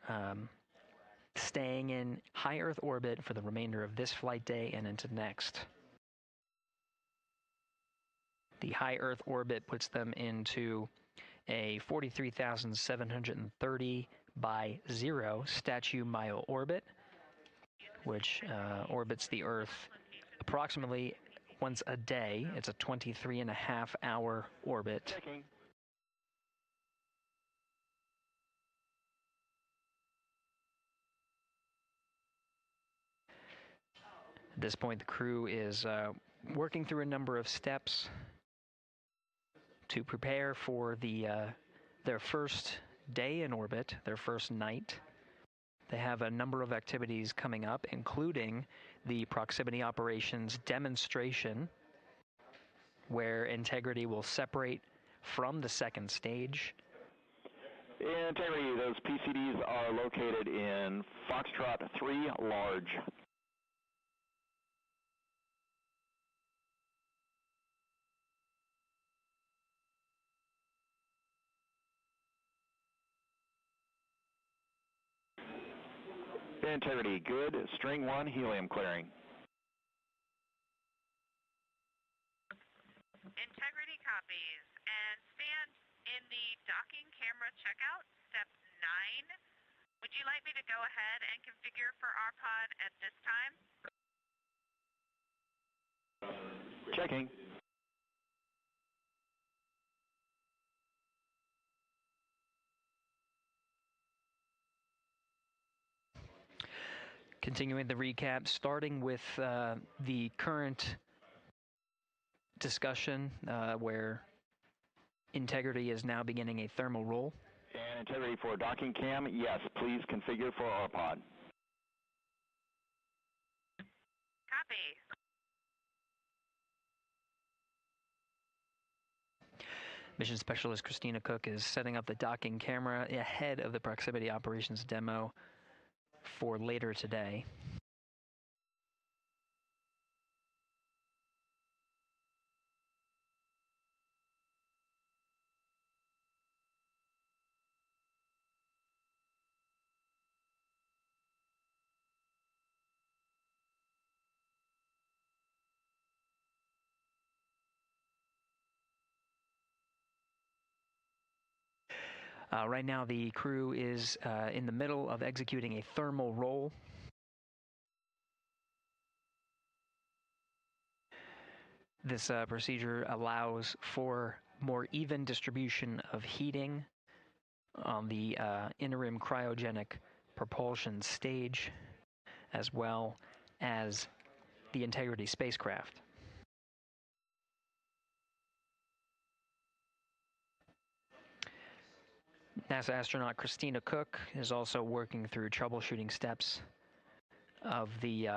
staying in high Earth orbit for the remainder of this flight day and into next. The high Earth orbit puts them into a 43,730 by 0 statute mile orbit, which orbits the Earth approximately once a day. It's a 23.5-hour orbit. Checking. At this point, the crew is working through a number of steps to prepare for their first day in orbit, their first night. They have a number of activities coming up, including the proximity operations demonstration, where Integrity will separate from the second stage. Integrity, those PCDs are located in Foxtrot 3 large. Integrity, good. String 1, helium clearing. Integrity copies. And stand in the docking camera checkout, step 9. Would you like me to go ahead and configure for our pod at this time? Checking. Continuing the recap, starting with the current discussion where Integrity is now beginning a thermal roll. And Integrity for docking cam, yes, please configure for our pod. Copy. Mission Specialist Christina Cook is setting up the docking camera ahead of the proximity operations demo for later today. Right now, the crew is in the middle of executing a thermal roll. This procedure allows for more even distribution of heating on the interim cryogenic propulsion stage, as well as the Integrity spacecraft. NASA astronaut Christina Cook is also working through troubleshooting steps of the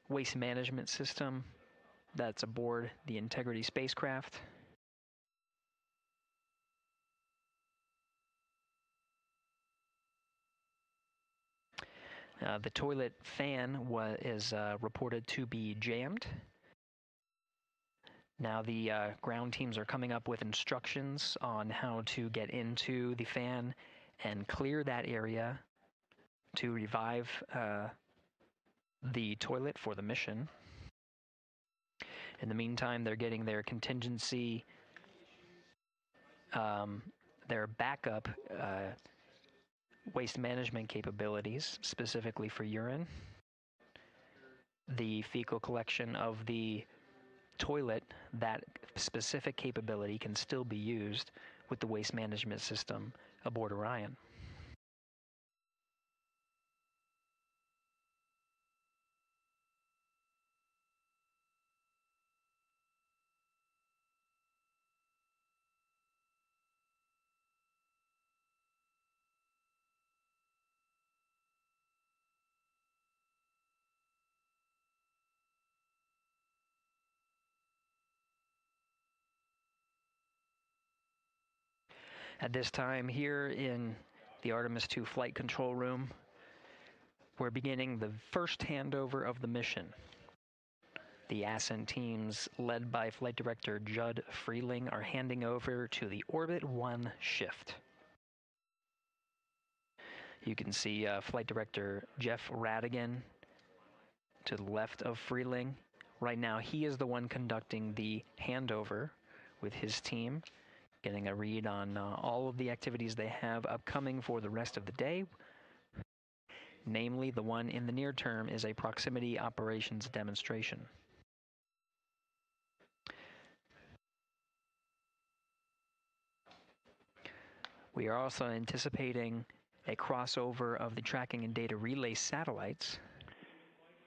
waste management system that's aboard the Integrity spacecraft. The toilet fan is reported to be jammed. Now the ground teams are coming up with instructions on how to get into the fan and clear that area to revive the toilet for the mission. In the meantime, they're getting their contingency, their backup waste management capabilities, specifically for urine. The fecal collection of the toilet, that specific capability can still be used with the waste management system aboard Orion. At this time, here in the Artemis II flight control room, we're beginning the first handover of the mission. The ascent teams, led by Flight Director Judd Freeling, are handing over to the Orbit 1 shift. You can see Flight Director Jeff Radigan to the left of Freeling. Right now, he is the one conducting the handover with his team, getting a read on all of the activities they have upcoming for the rest of the day. Namely, the one in the near term is a proximity operations demonstration. We are also anticipating a crossover of the tracking and data relay satellites.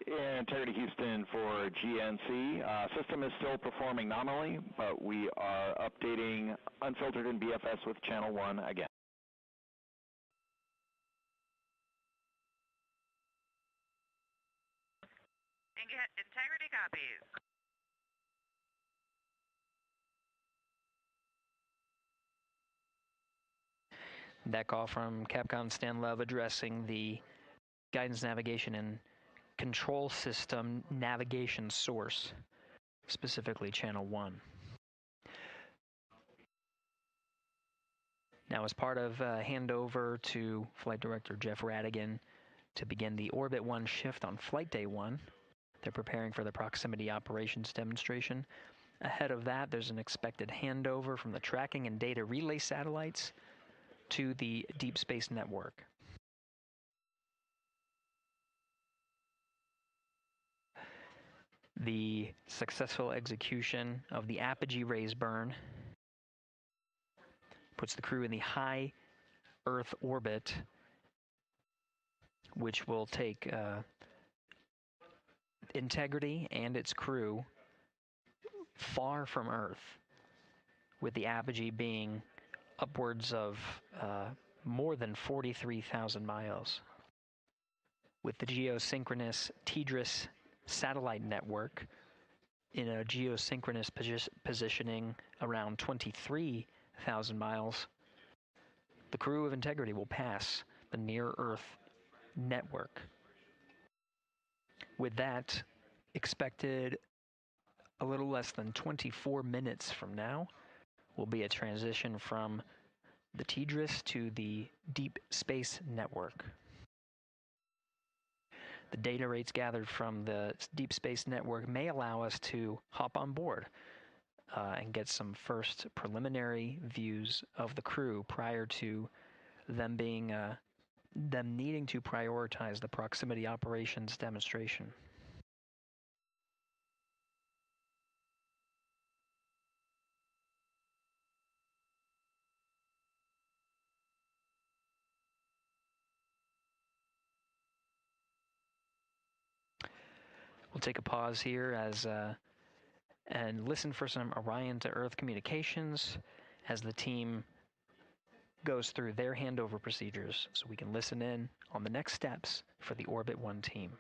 Integrity Houston for GNC. System is still performing nominally, but we are updating unfiltered in BFS with channel 1 again. Integrity copies. That call from Capcom Stan Love addressing the guidance, navigation, and control system navigation source, specifically channel 1. Now, as part of handover to Flight Director Jeff Radigan to begin the Orbit 1 shift on Flight Day 1, they're preparing for the proximity operations demonstration. Ahead of that, there's an expected handover from the tracking and data relay satellites to the Deep Space Network. The successful execution of the apogee raise burn puts the crew in the high Earth orbit, which will take Integrity and its crew far from Earth, with the apogee being upwards of more than 43,000 miles. With the geosynchronous TDRS satellite network in a geosynchronous positioning around 23,000 miles, the crew of Integrity will pass the near-Earth network. With that, expected a little less than 24 minutes from now will be a transition from the TDRS to the Deep Space Network. The data rates gathered from the Deep Space Network may allow us to hop on board and get some first preliminary views of the crew prior to them being them needing to prioritize the proximity operations demonstration. We'll take a pause here as and listen for some Orion to Earth communications as the team goes through their handover procedures, so we can listen in on the next steps for the Orbit 1 team.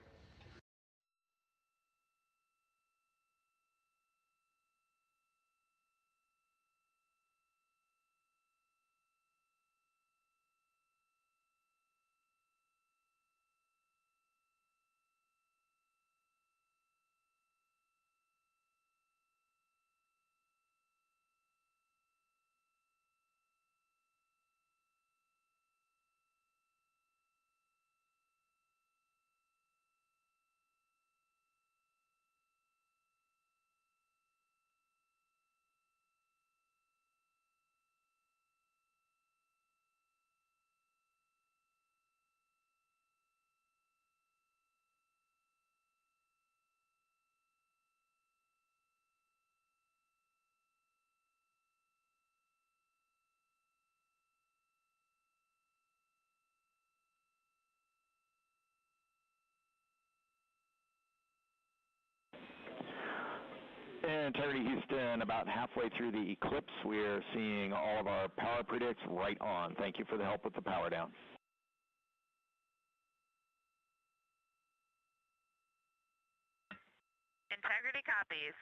Integrity Houston, about halfway through the eclipse, we're seeing all of our power predicts right on. Thank you for the help with the power down. Integrity copies.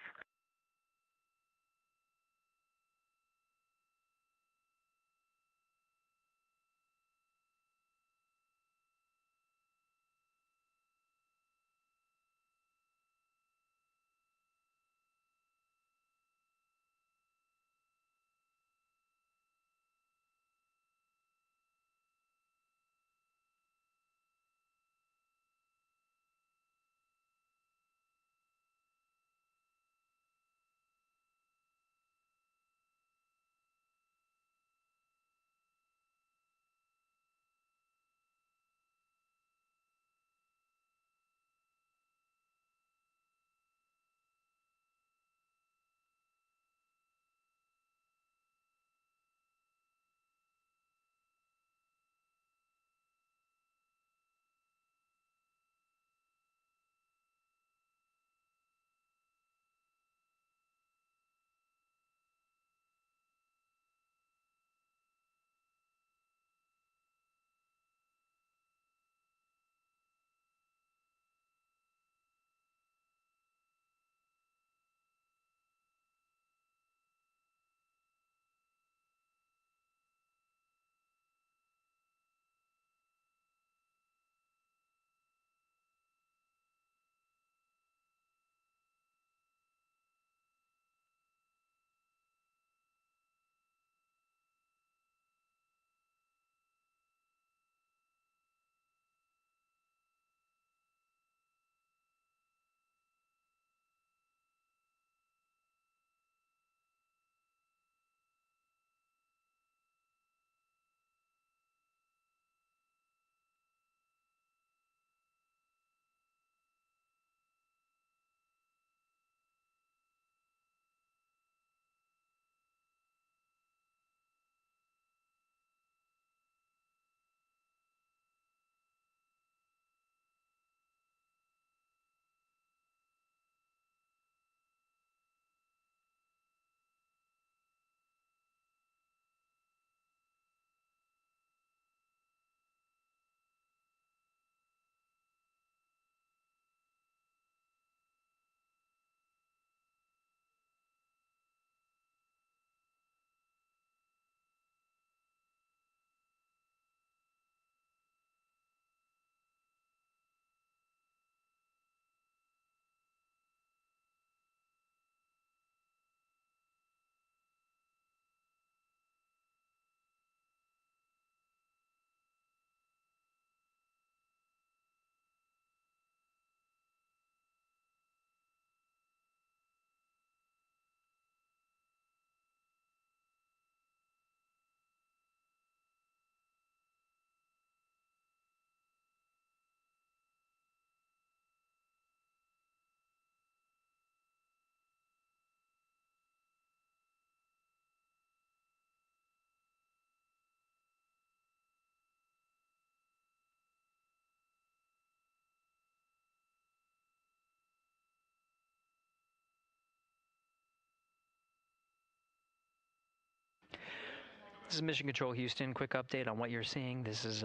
This is Mission Control Houston. Quick update on what you're seeing. This is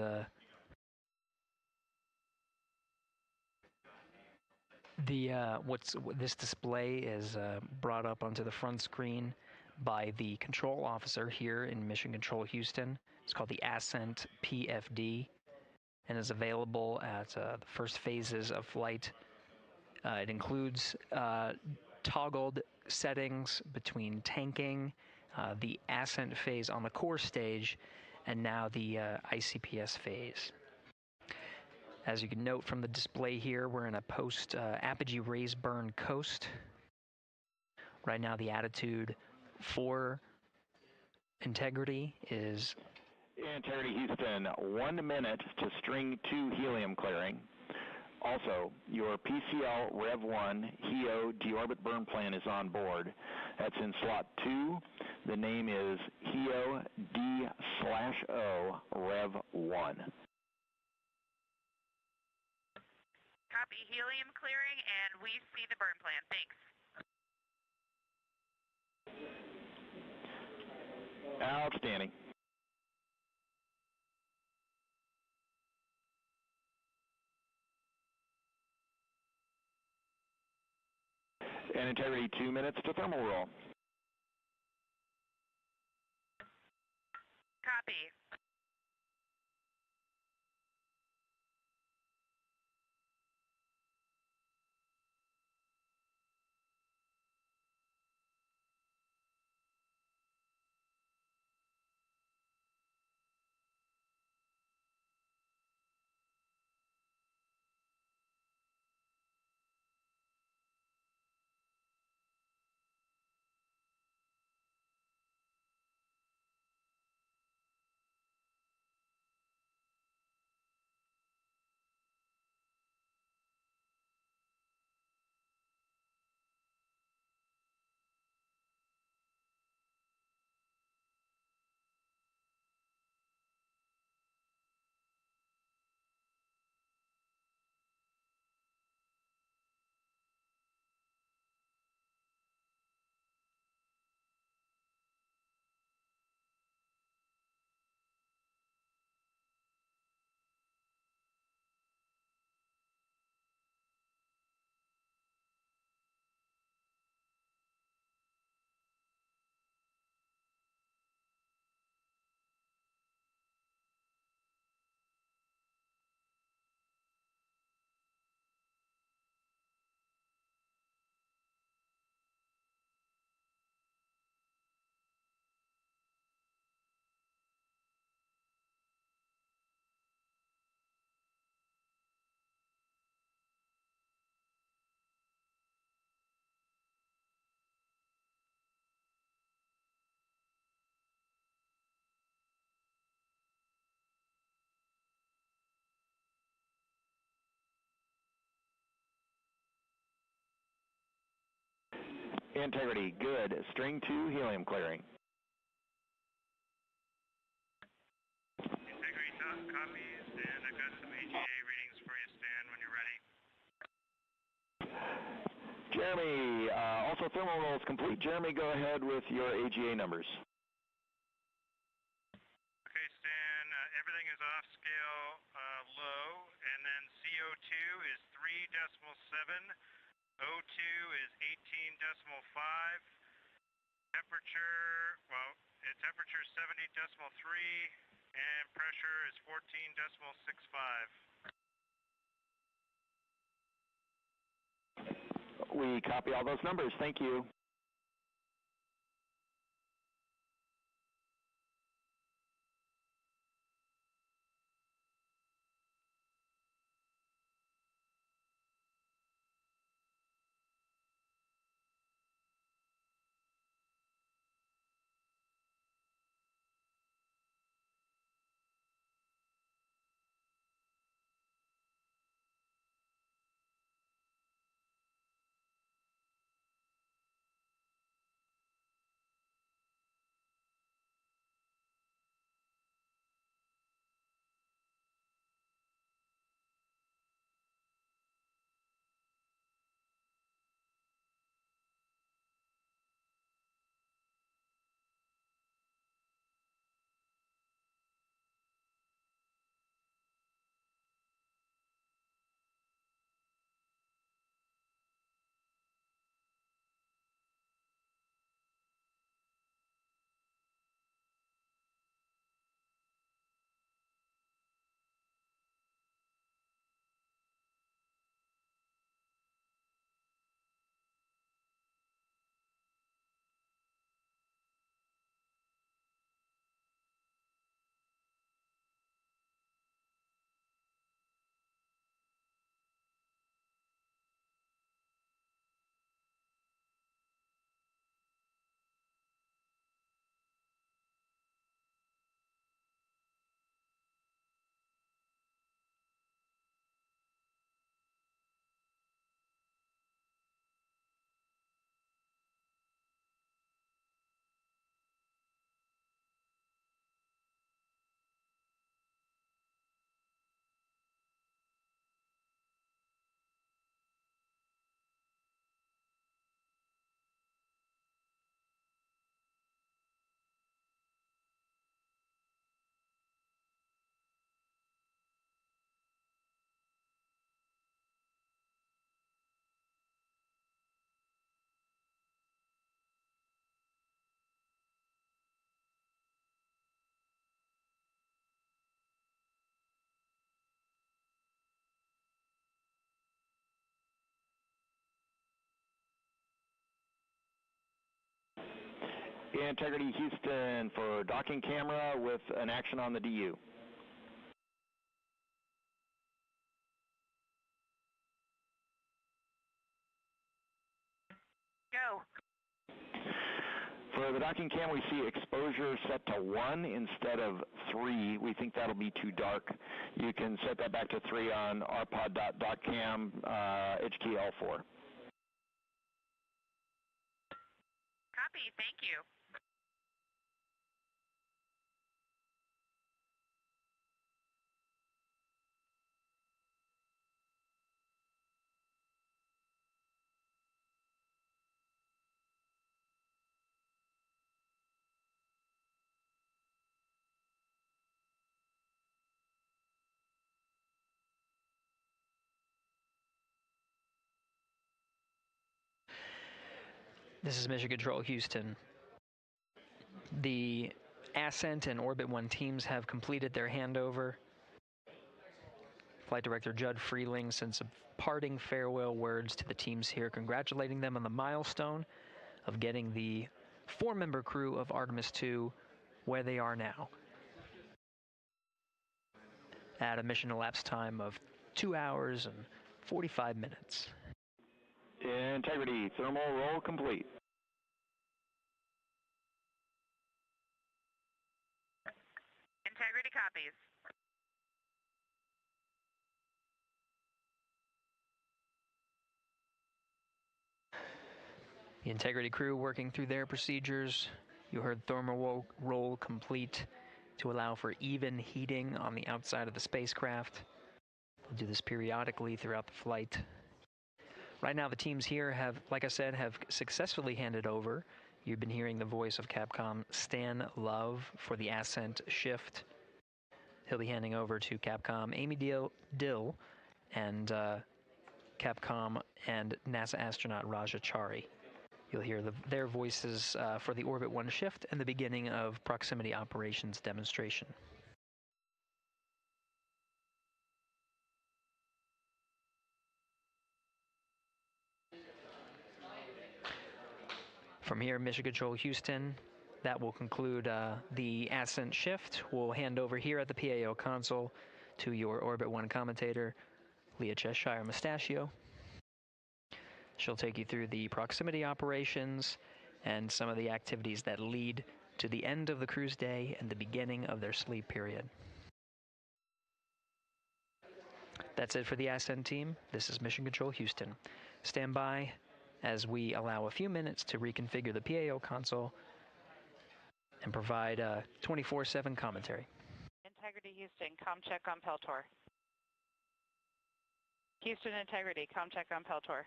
this display is brought up onto the front screen by the control officer here in Mission Control Houston. It's called the Ascent PFD and is available at the first phases of flight. It includes toggled settings between tanking, the ascent phase on the core stage, and now the ICPS phase. As you can note from the display here, we're in a post-apogee raise burn coast. Right now the attitude for integrity is... Integrity Houston, 1 minute to string 2 helium clearing. Also, your PCL Rev 1 HEO deorbit burn plan is on board. That's in slot 2. The name is HEO D/O Rev 1. Copy helium clearing, and we see the burn plan. Thanks. Outstanding. And integrity, 2 minutes to thermal roll. Copy. Integrity, good. String 2 helium clearing. Integrity copies, and I've got some AGA readings for you, Stan, when you're ready. Jeremy, also thermal roll is complete. Jeremy, go ahead with your AGA numbers. Okay, Stan, everything is off scale low, and then CO2 is 3.7. O2 is 18.5. Temperature, temperature 70.3, and pressure is 14.65. We copy all those numbers. Thank you. Integrity Houston for docking camera with an action on the DU. Go. For the docking cam, we see exposure set to 1 instead of 3. We think that'll be too dark. You can set that back to 3 on rpod.doccam, edge key L4. Copy. Thank you. This is Mission Control Houston. The Ascent and Orbit 1 teams have completed their handover. Flight Director Judd Freeling sent some parting farewell words to the teams here, congratulating them on the milestone of getting the 4-member crew of Artemis II where they are now, at a mission elapsed time of 2 hours and 45 minutes. Integrity, thermal roll complete. Integrity copies. The Integrity crew working through their procedures. You heard thermal roll complete to allow for even heating on the outside of the spacecraft. We'll do this periodically throughout the flight. Right now, the teams here have, like I said, have successfully handed over. You've been hearing the voice of Capcom Stan Love for the Ascent shift. He'll be handing over to Capcom Amy Dill and Capcom and NASA astronaut Raja Chari. You'll hear their voices for the Orbit 1 shift and the beginning of proximity operations demonstration. From here, Mission Control Houston, that will conclude the Ascent shift. We'll hand over here at the PAO console to your Orbit 1 commentator, Leah Cheshire Mustachio. She'll take you through the proximity operations and some of the activities that lead to the end of the cruise day and the beginning of their sleep period. That's it for the Ascent team. This is Mission Control Houston. Stand by as we allow a few minutes to reconfigure the PAO console and provide 24/7 commentary. Integrity Houston, com check on Peltor. Houston Integrity, com check on Peltor.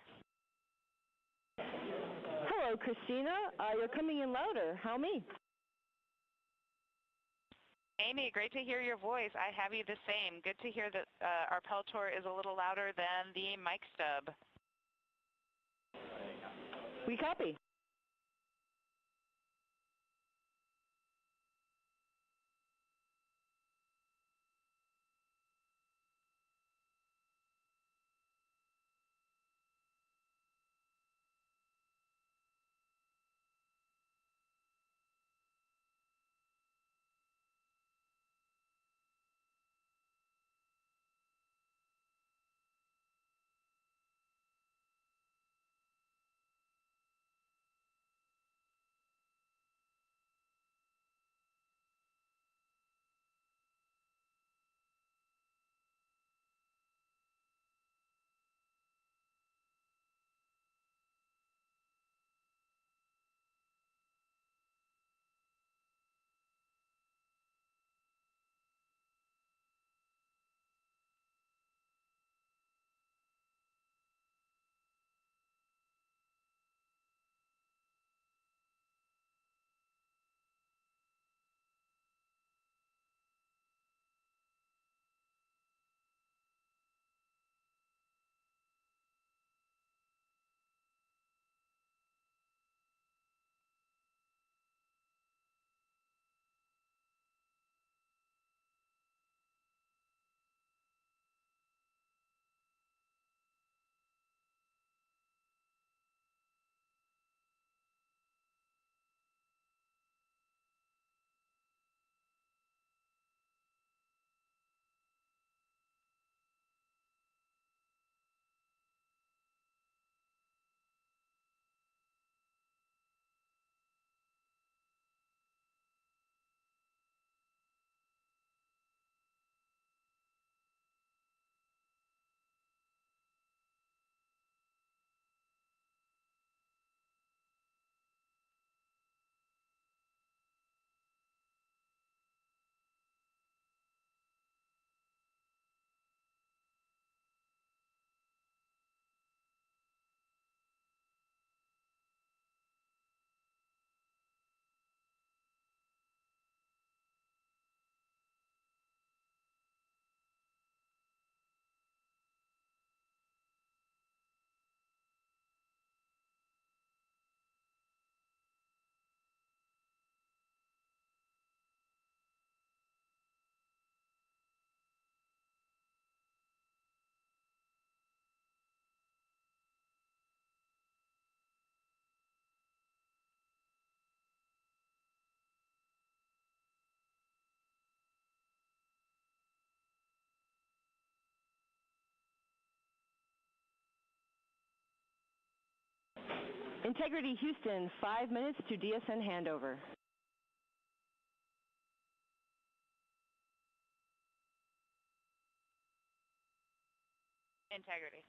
Hello, Christina. You're coming in louder. How me? Amy, great to hear your voice. I have you the same. Good to hear that our Peltor is a little louder than the mic stub. We copy. Integrity Houston, 5 minutes to DSN handover. Integrity.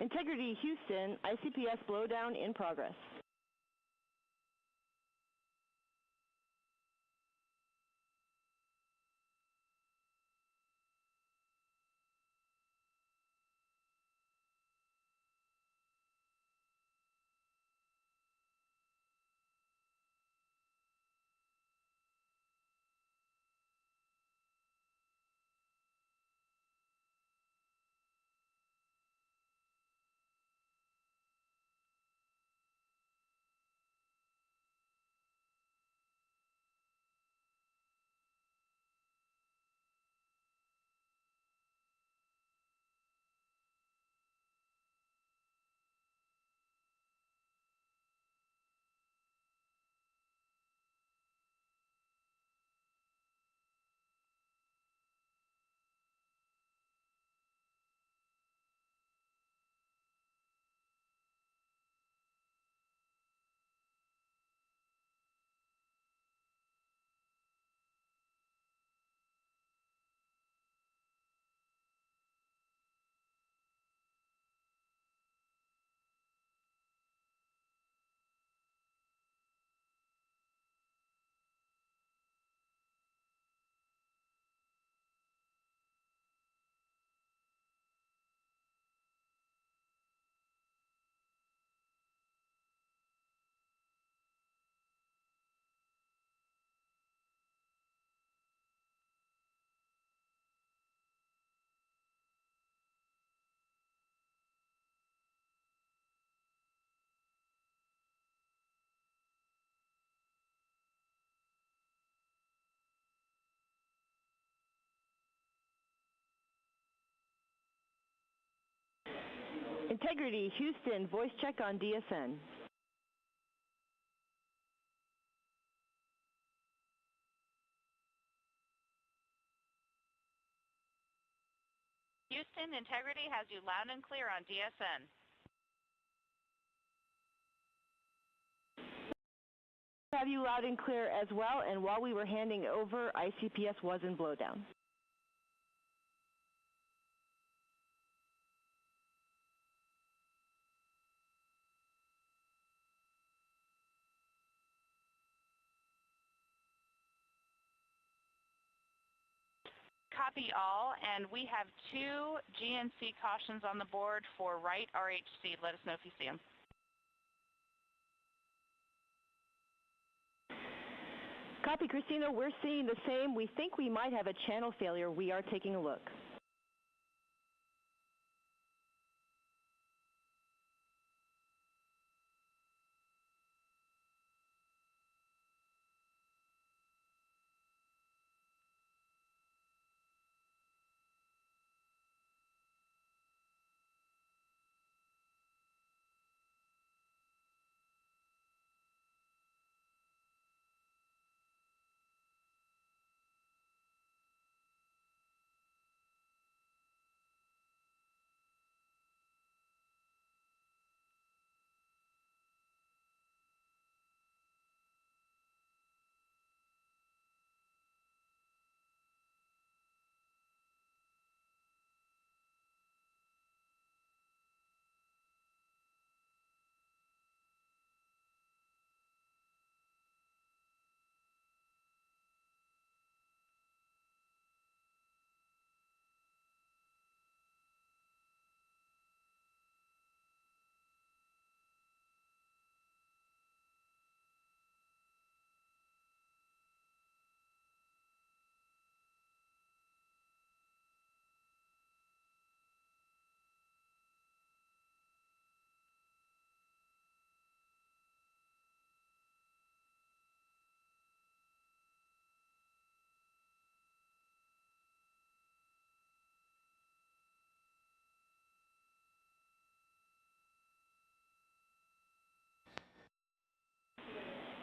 Integrity Houston, ICPS blowdown in progress. Integrity Houston, voice check on DSN. Houston, Integrity has you loud and clear on DSN. Have you loud and clear as well, and while we were handing over, ICPS was in blowdown. Copy all, and we have 2 GNC cautions on the board for right RHC. Let us know if you see them. Copy, Christina. We're seeing the same. We think we might have a channel failure. We are taking a look.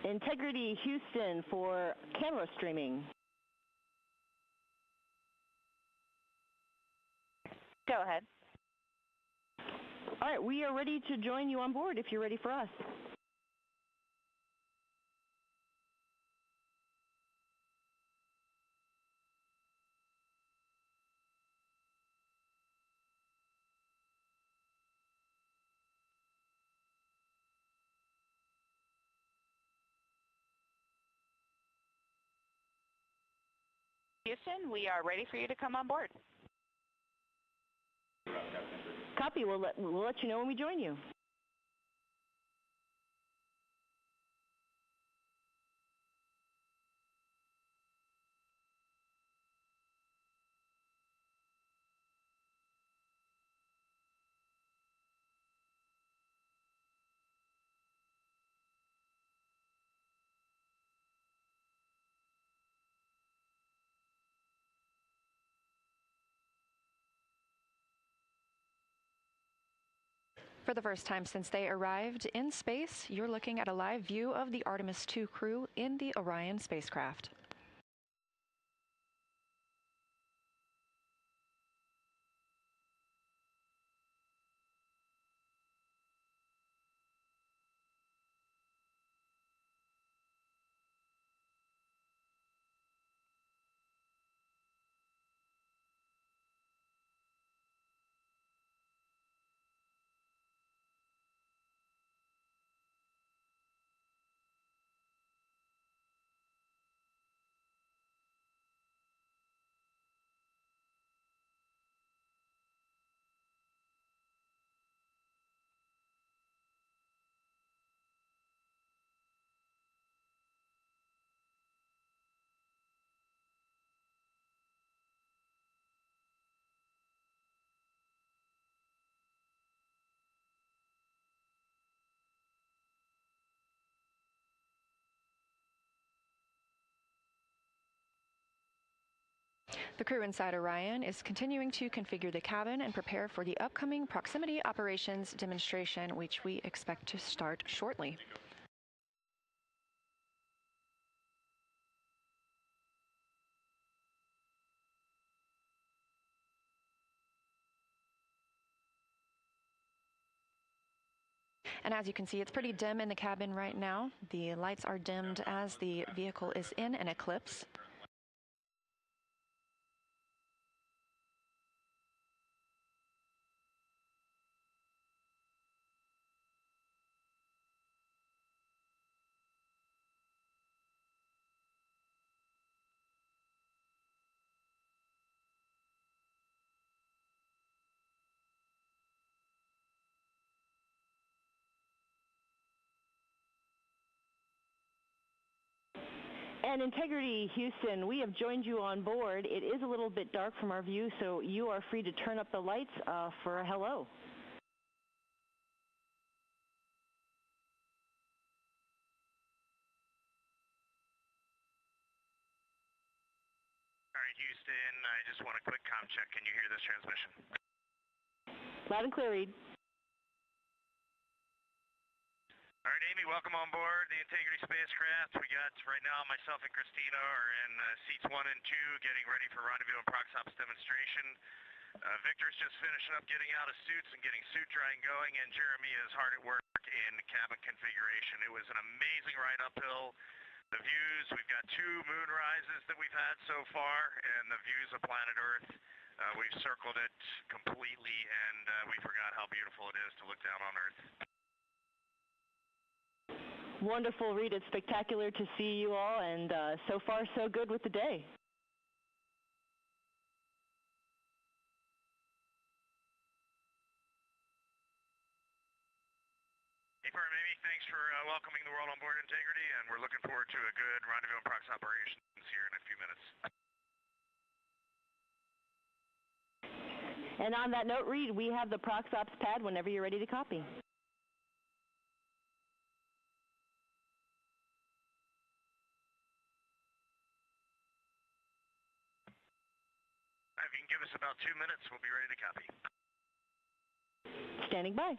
Integrity Houston for camera streaming. Go ahead. All right, we are ready to join you on board if you're ready for us. Houston, we are ready for you to come on board. Copy. We'll let you know when we join you. For the first time since they arrived in space, you're looking at a live view of the Artemis II crew in the Orion spacecraft. The crew inside Orion is continuing to configure the cabin and prepare for the upcoming proximity operations demonstration, which we expect to start shortly. And as you can see, it's pretty dim in the cabin right now. The lights are dimmed as the vehicle is in an eclipse. And Integrity Houston, we have joined you on board. It is a little bit dark from our view, so you are free to turn up the lights for a hello. All right, Houston, I just want a quick comm check. Can you hear this transmission? Loud and clear, Reed. All right, Amy, welcome on board the Integrity spacecraft. We got, right now, myself and Christina are in seats 1 and 2, getting ready for rendezvous and proxops demonstration. Victor's just finishing up getting out of suits and getting suit drying going, and Jeremy is hard at work in cabin configuration. It was an amazing ride uphill. The views, we've got 2 moon rises that we've had so far, and the views of planet Earth. We've circled it completely, and we forgot how beautiful it is to look down on Earth. Wonderful, Reed. It's spectacular to see you all, and so far so good with the day. April and Amy, thanks for welcoming the world on board Integrity, and we're looking forward to a good rendezvous and prox operations here in a few minutes. And on that note, Reed, we have the proxops pad whenever you're ready to copy. If you can give us about 2 minutes, we'll be ready to copy. Standing by.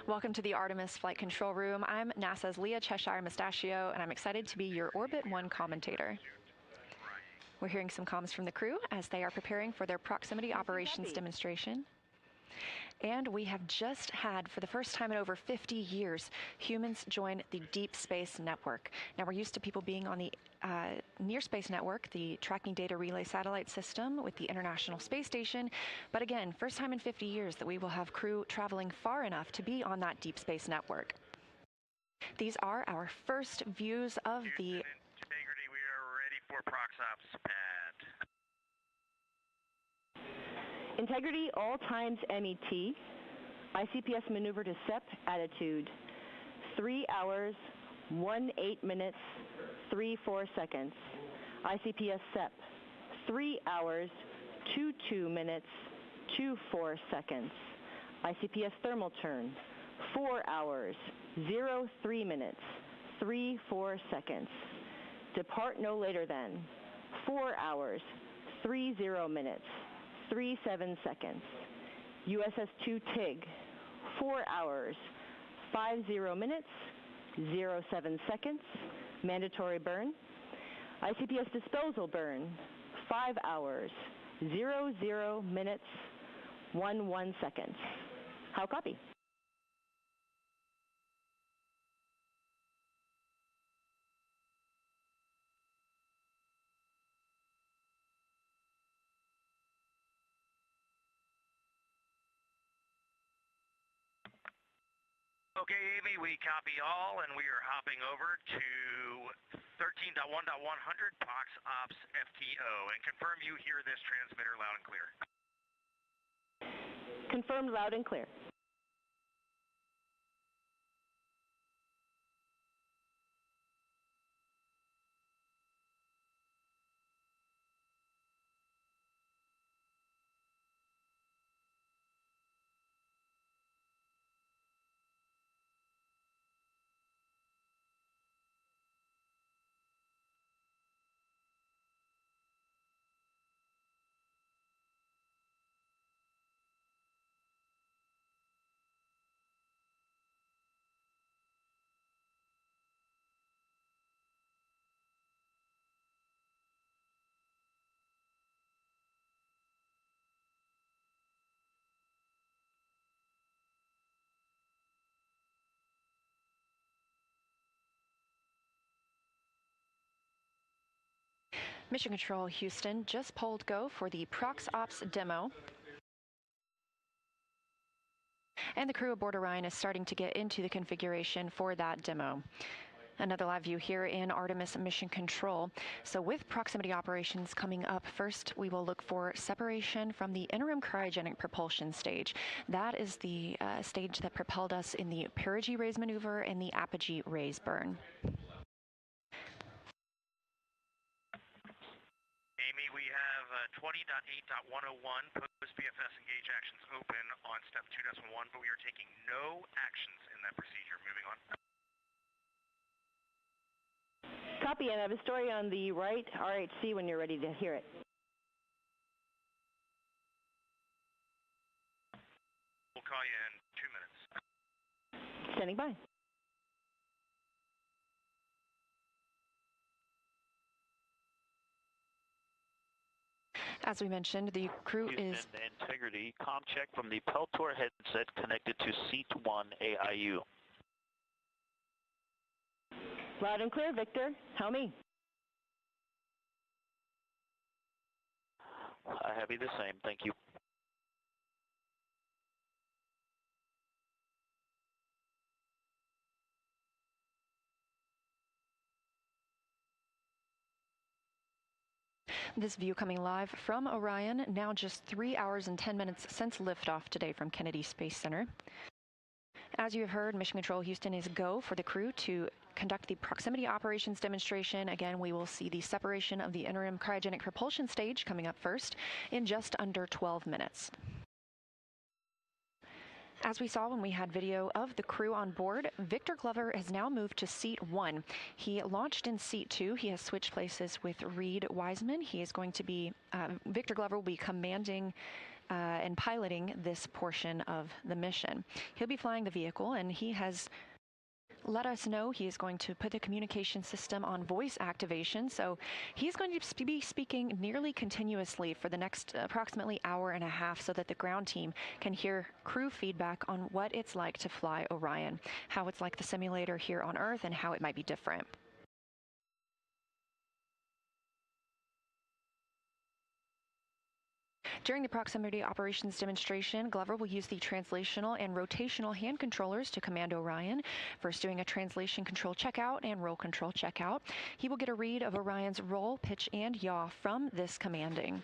Welcome to the Artemis Flight Control Room. I'm NASA's Leah Cheshire Mustachio, and I'm excited to be your Orbit 1 commentator. We're hearing some comms from the crew as they are preparing for their proximity operations demonstration. And we have just had, for the first time in over 50 years, humans join the Deep Space Network. Now, we're used to people being on the Near Space Network, the Tracking Data Relay Satellite System with the International Space Station. But again, first time in 50 years that we will have crew traveling far enough to be on that Deep Space Network. These are our first views of the... Integrity, we are ready for ProxOps pad. Integrity, all times MET. ICPS maneuver to SEP, attitude. 3 hours, 18 minutes, 34 seconds. ICPS SEP, 3 hours, 22 minutes, 24 seconds. ICPS thermal turn, 4 hours, 03 minutes, 34 seconds. Depart no later than 4 hours, 30 minutes, 37 seconds. USS-2 TIG, 4 hours, 50 minutes, 07 seconds. Mandatory burn. ICPS disposal burn, 5 hours, 00 minutes, 11 seconds. How copy? Okay, Amy, we copy all, and we are hopping over to 13.1.100 ProxOps FTO, and confirm you hear this transmitter loud and clear. Confirmed loud and clear. Mission Control Houston just polled go for the ProxOps demo. And the crew aboard Orion is starting to get into the configuration for that demo. Another live view here in Artemis Mission Control. So with proximity operations coming up, first we will look for separation from the interim cryogenic propulsion stage. That is the stage that propelled us in the perigee raise maneuver and the apogee raise burn. Amy, we have 20.8.101 post-BFS engage actions open on step 2.1, but we are taking no actions in that procedure. Moving on. Copy, and I have a story on the right RHC when you're ready to hear it. We'll call you in 2 minutes. Standing by. As we mentioned, the crew is... Integrity, comm check from the Peltor headset connected to Seat 1 AIU. Loud and clear, Victor. How me? I have you the same, thank you. This view coming live from Orion, now just 3 hours and 10 minutes since liftoff today from Kennedy Space Center. As you have heard, Mission Control Houston is go for the crew to conduct the proximity operations demonstration. Again, we will see the separation of the interim cryogenic propulsion stage coming up first in just under 12 minutes. As we saw when we had video of the crew on board, Victor Glover has now moved to Seat 1. He launched in Seat 2. He has switched places with Reed Wiseman. He is going to be, Victor Glover will be commanding and piloting this portion of the mission. He'll be flying the vehicle, and he has let us know he is going to put the communication system on voice activation. So he's going to be speaking nearly continuously for the next approximately hour and a half so that the ground team can hear crew feedback on what it's like to fly Orion, how it's like the simulator here on Earth, and how it might be different. During the proximity operations demonstration, Glover will use the translational and rotational hand controllers to command Orion, first doing a translation control checkout and roll control checkout. He will get a read of Orion's roll, pitch, and yaw from this commanding.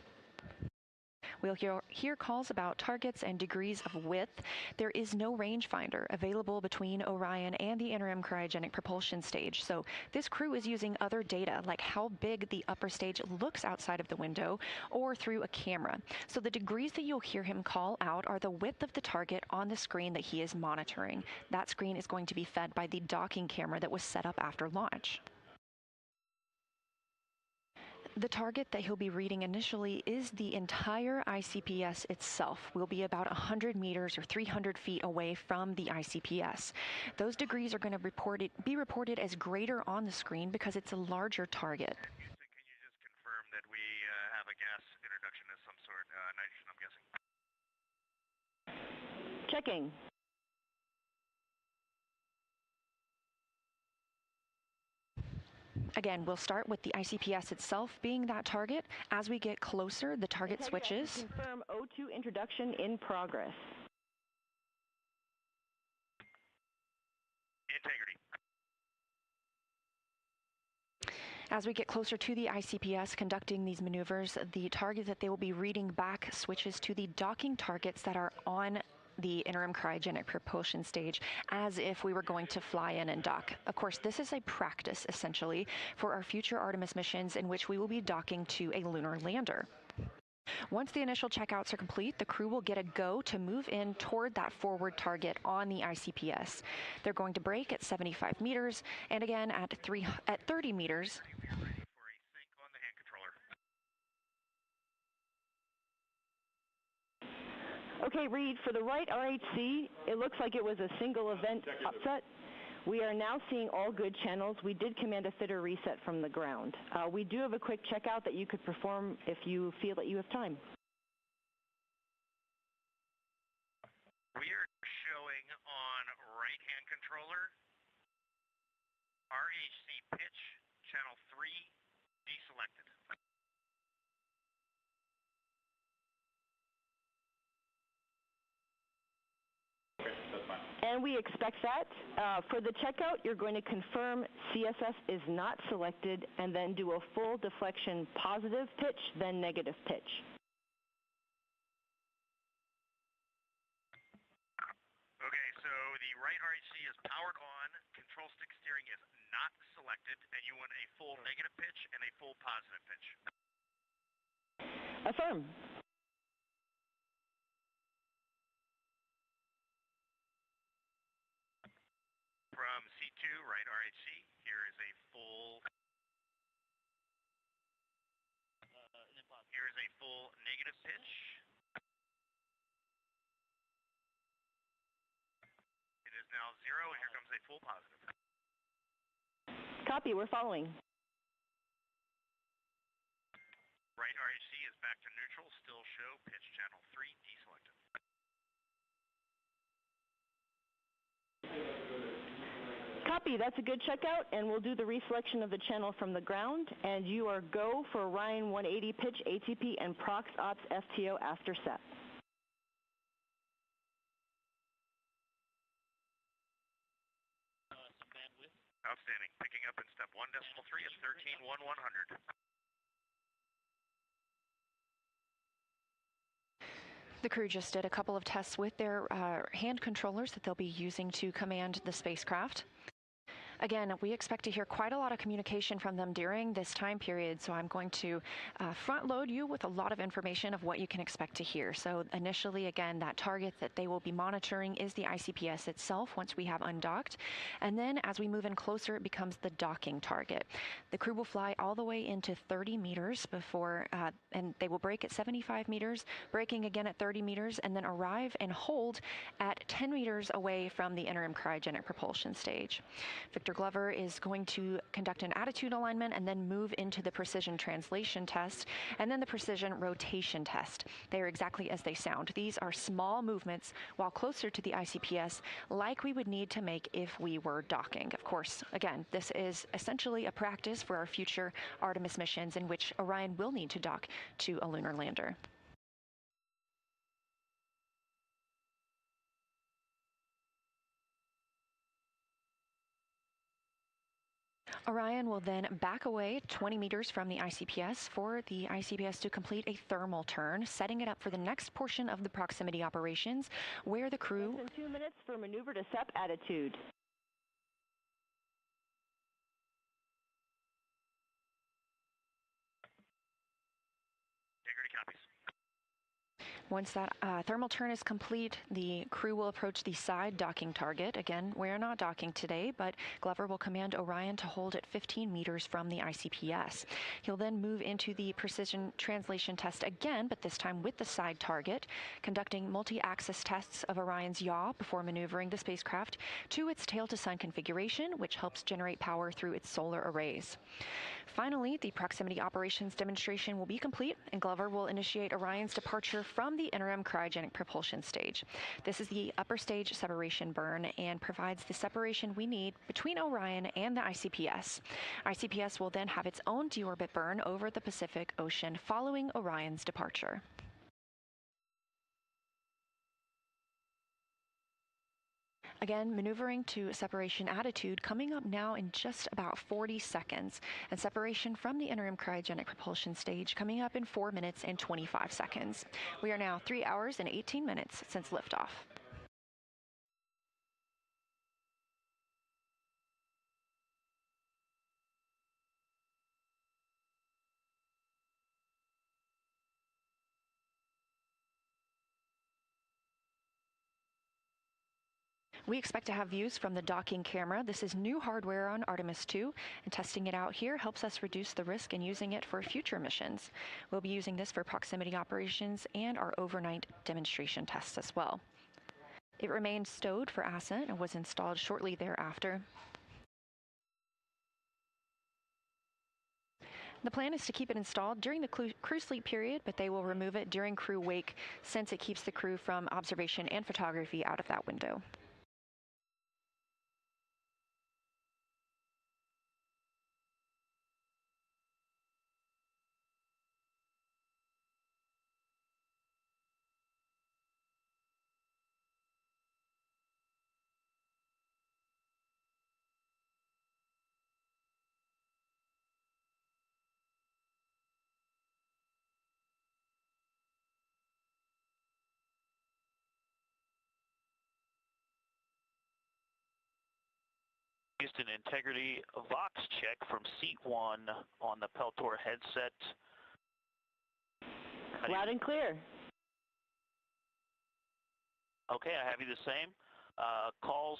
We'll hear calls about targets and degrees of width. There is no rangefinder available between Orion and the interim cryogenic propulsion stage, so this crew is using other data, like how big the upper stage looks outside of the window or through a camera. So the degrees that you'll hear him call out are the width of the target on the screen that he is monitoring. That screen is going to be fed by the docking camera that was set up after launch. The target that he'll be reading initially is the entire ICPS itself. We'll be about 100 meters or 300 feet away from the ICPS. Those degrees are going to be reported as greater on the screen because it's a larger target. Houston, can you just confirm that we have a gas introduction of some sort, nitrogen, I'm guessing? Checking. Again, we'll start with the ICPS itself being that target. As we get closer, the target switches. Confirm O2 introduction in progress. Integrity. As we get closer to the ICPS conducting these maneuvers, the target that they will be reading back switches to the docking targets that are on the interim cryogenic propulsion stage, as if we were going to fly in and dock. Of course, this is a practice, essentially, for our future Artemis missions in which we will be docking to a lunar lander. Once the initial checkouts are complete, the crew will get a go to move in toward that forward target on the ICPS. They're going to brake at 75 meters, and again at 30 meters. Okay, Reed, for the right RHC, it looks like it was a single event upset. We are now seeing all good channels. We did command a fitter reset from the ground. We do have a quick checkout that you could perform if you feel that you have time. We are showing on right-hand controller, RHC pitch, channel 3, deselected. And we expect that. For the checkout, you're going to confirm CSS is not selected and then do a full deflection positive pitch, then negative pitch. Okay, so the right RHC is powered on, control stick steering is not selected, and you want a full negative pitch and a full positive pitch. Affirm. From C2, right RHC, here is a full negative pitch. It is now 0, and here comes a full positive. Copy, we're following. Right RHC is back to neutral, still show pitch channel 3 deselected. Copy, that's a good checkout, and we'll do the reselection of the channel from the ground, and you are go for Orion 180 pitch ATP and Prox Ops FTO after set. Outstanding. Picking up in step 1.3 at 13.100. The crew just did a couple of tests with their hand controllers that they'll be using to command the spacecraft. Again, we expect to hear quite a lot of communication from them during this time period, so I'm going to front load you with a lot of information of what you can expect to hear. So initially, again, that target that they will be monitoring is the ICPS itself once we have undocked. And then as we move in closer, it becomes the docking target. The crew will fly all the way into 30 meters before, and they will brake at 75 meters, braking again at 30 meters, and then arrive and hold at 10 meters away from the interim cryogenic propulsion stage. Victor Glover is going to conduct an attitude alignment and then move into the precision translation test and then the precision rotation test. They are exactly as they sound. These are small movements while closer to the ICPS, like we would need to make if we were docking. Of course, again, this is essentially a practice for our future Artemis missions in which Orion will need to dock to a lunar lander. Orion will then back away 20 meters from the ICPS for the ICPS to complete a thermal turn, setting it up for the next portion of the proximity operations, where the crew... Less than 2 minutes for maneuver to SEP attitude. Integrity copies. Once that thermal turn is complete, the crew will approach the side docking target. Again, we're not docking today, but Glover will command Orion to hold at 15 meters from the ICPS. He'll then move into the precision translation test again, but this time with the side target, conducting multi-axis tests of Orion's yaw before maneuvering the spacecraft to its tail-to-sun configuration, which helps generate power through its solar arrays. Finally, the proximity operations demonstration will be complete, and Glover will initiate Orion's departure from the interim cryogenic propulsion stage. This is the upper stage separation burn and provides the separation we need between Orion and the ICPS. ICPS will then have its own deorbit burn over the Pacific Ocean following Orion's departure. Again, maneuvering to separation attitude coming up now in just about 40 seconds, and separation from the interim cryogenic propulsion stage coming up in 4 minutes and 25 seconds. We are now 3 hours and 18 minutes since liftoff. We expect to have views from the docking camera. This is new hardware on Artemis II, and testing it out here helps us reduce the risk in using it for future missions. We'll be using this for proximity operations and our overnight demonstration tests as well. It remained stowed for ascent and was installed shortly thereafter. The plan is to keep it installed during the crew sleep period, but they will remove it during crew wake since it keeps the crew from observation and photography out of that window. Houston, integrity Vox check from seat 1 on the Peltor headset. Loud and clear. Okay, I have you the same. Calls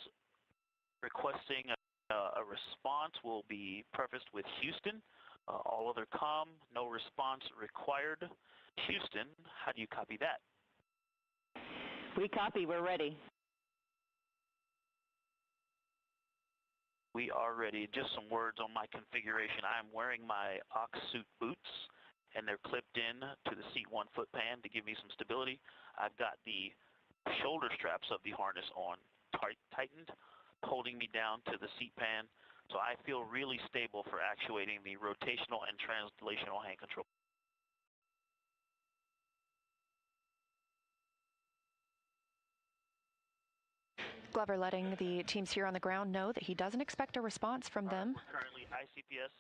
requesting a response will be prefaced with Houston. All other comm, no response required. Houston, how do you copy that? We copy, we're ready. We are ready. Just some words on my configuration. I'm wearing my ox suit boots, and they're clipped in to the seat 1 foot pan to give me some stability. I've got the shoulder straps of the harness on tightened, holding me down to the seat pan, so I feel really stable for actuating the rotational and translational hand control. Glover letting the teams here on the ground know that he doesn't expect a response from them. We're currently ICPS.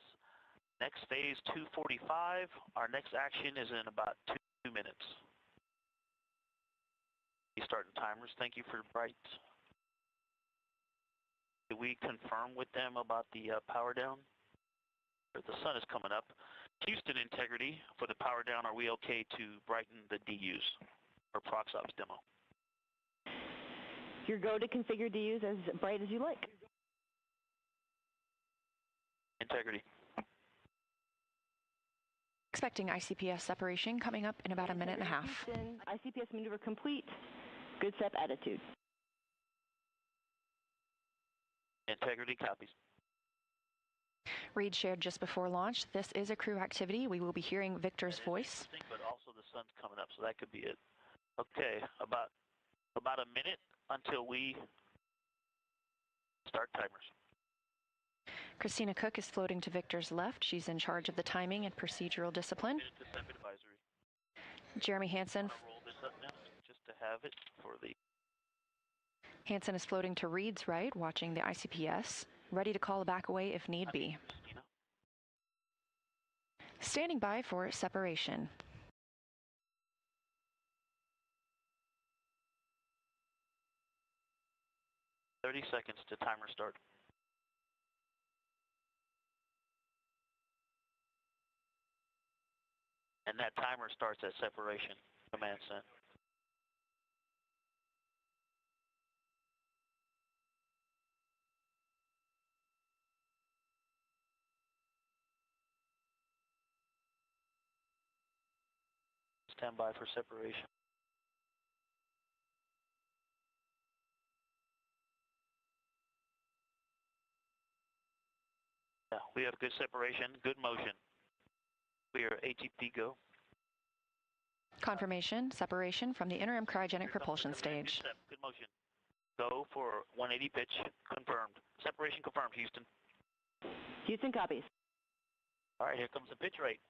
Next phase 245. Our next action is in about 2 minutes. Starting timers. Thank you for bright. Did we confirm with them about the power down? Or the sun is coming up. Houston integrity for the power down. Are we okay to brighten the DUs or ProxOps demo? Your go to configure DUs as bright as you like. Integrity. Expecting ICPS separation coming up in about a minute and a half. Houston, ICPS maneuver complete. Good step attitude. Integrity copies. Reed shared just before launch. This is a crew activity. We will be hearing Victor's voice. But also the sun's coming up, so that could be it. Okay, about a minute until we start timers. Christina Cook is floating to Victor's left. She's in charge of the timing and procedural discipline. Jeremy Hansen. Roll this up now, just to have it for the. Hansen is floating to Reed's right, watching the ICPS, ready to call a back away if need be. Standing by for separation. "30 seconds to timer start. And that timer starts at separation. Command sent. Stand by for separation. Yeah, we have good separation, good motion. We are ATP go. Confirmation, separation from the interim cryogenic propulsion stage. Good motion. Go for 180 pitch, confirmed. Separation confirmed, Houston. Houston copies. All right, here comes the pitch rate.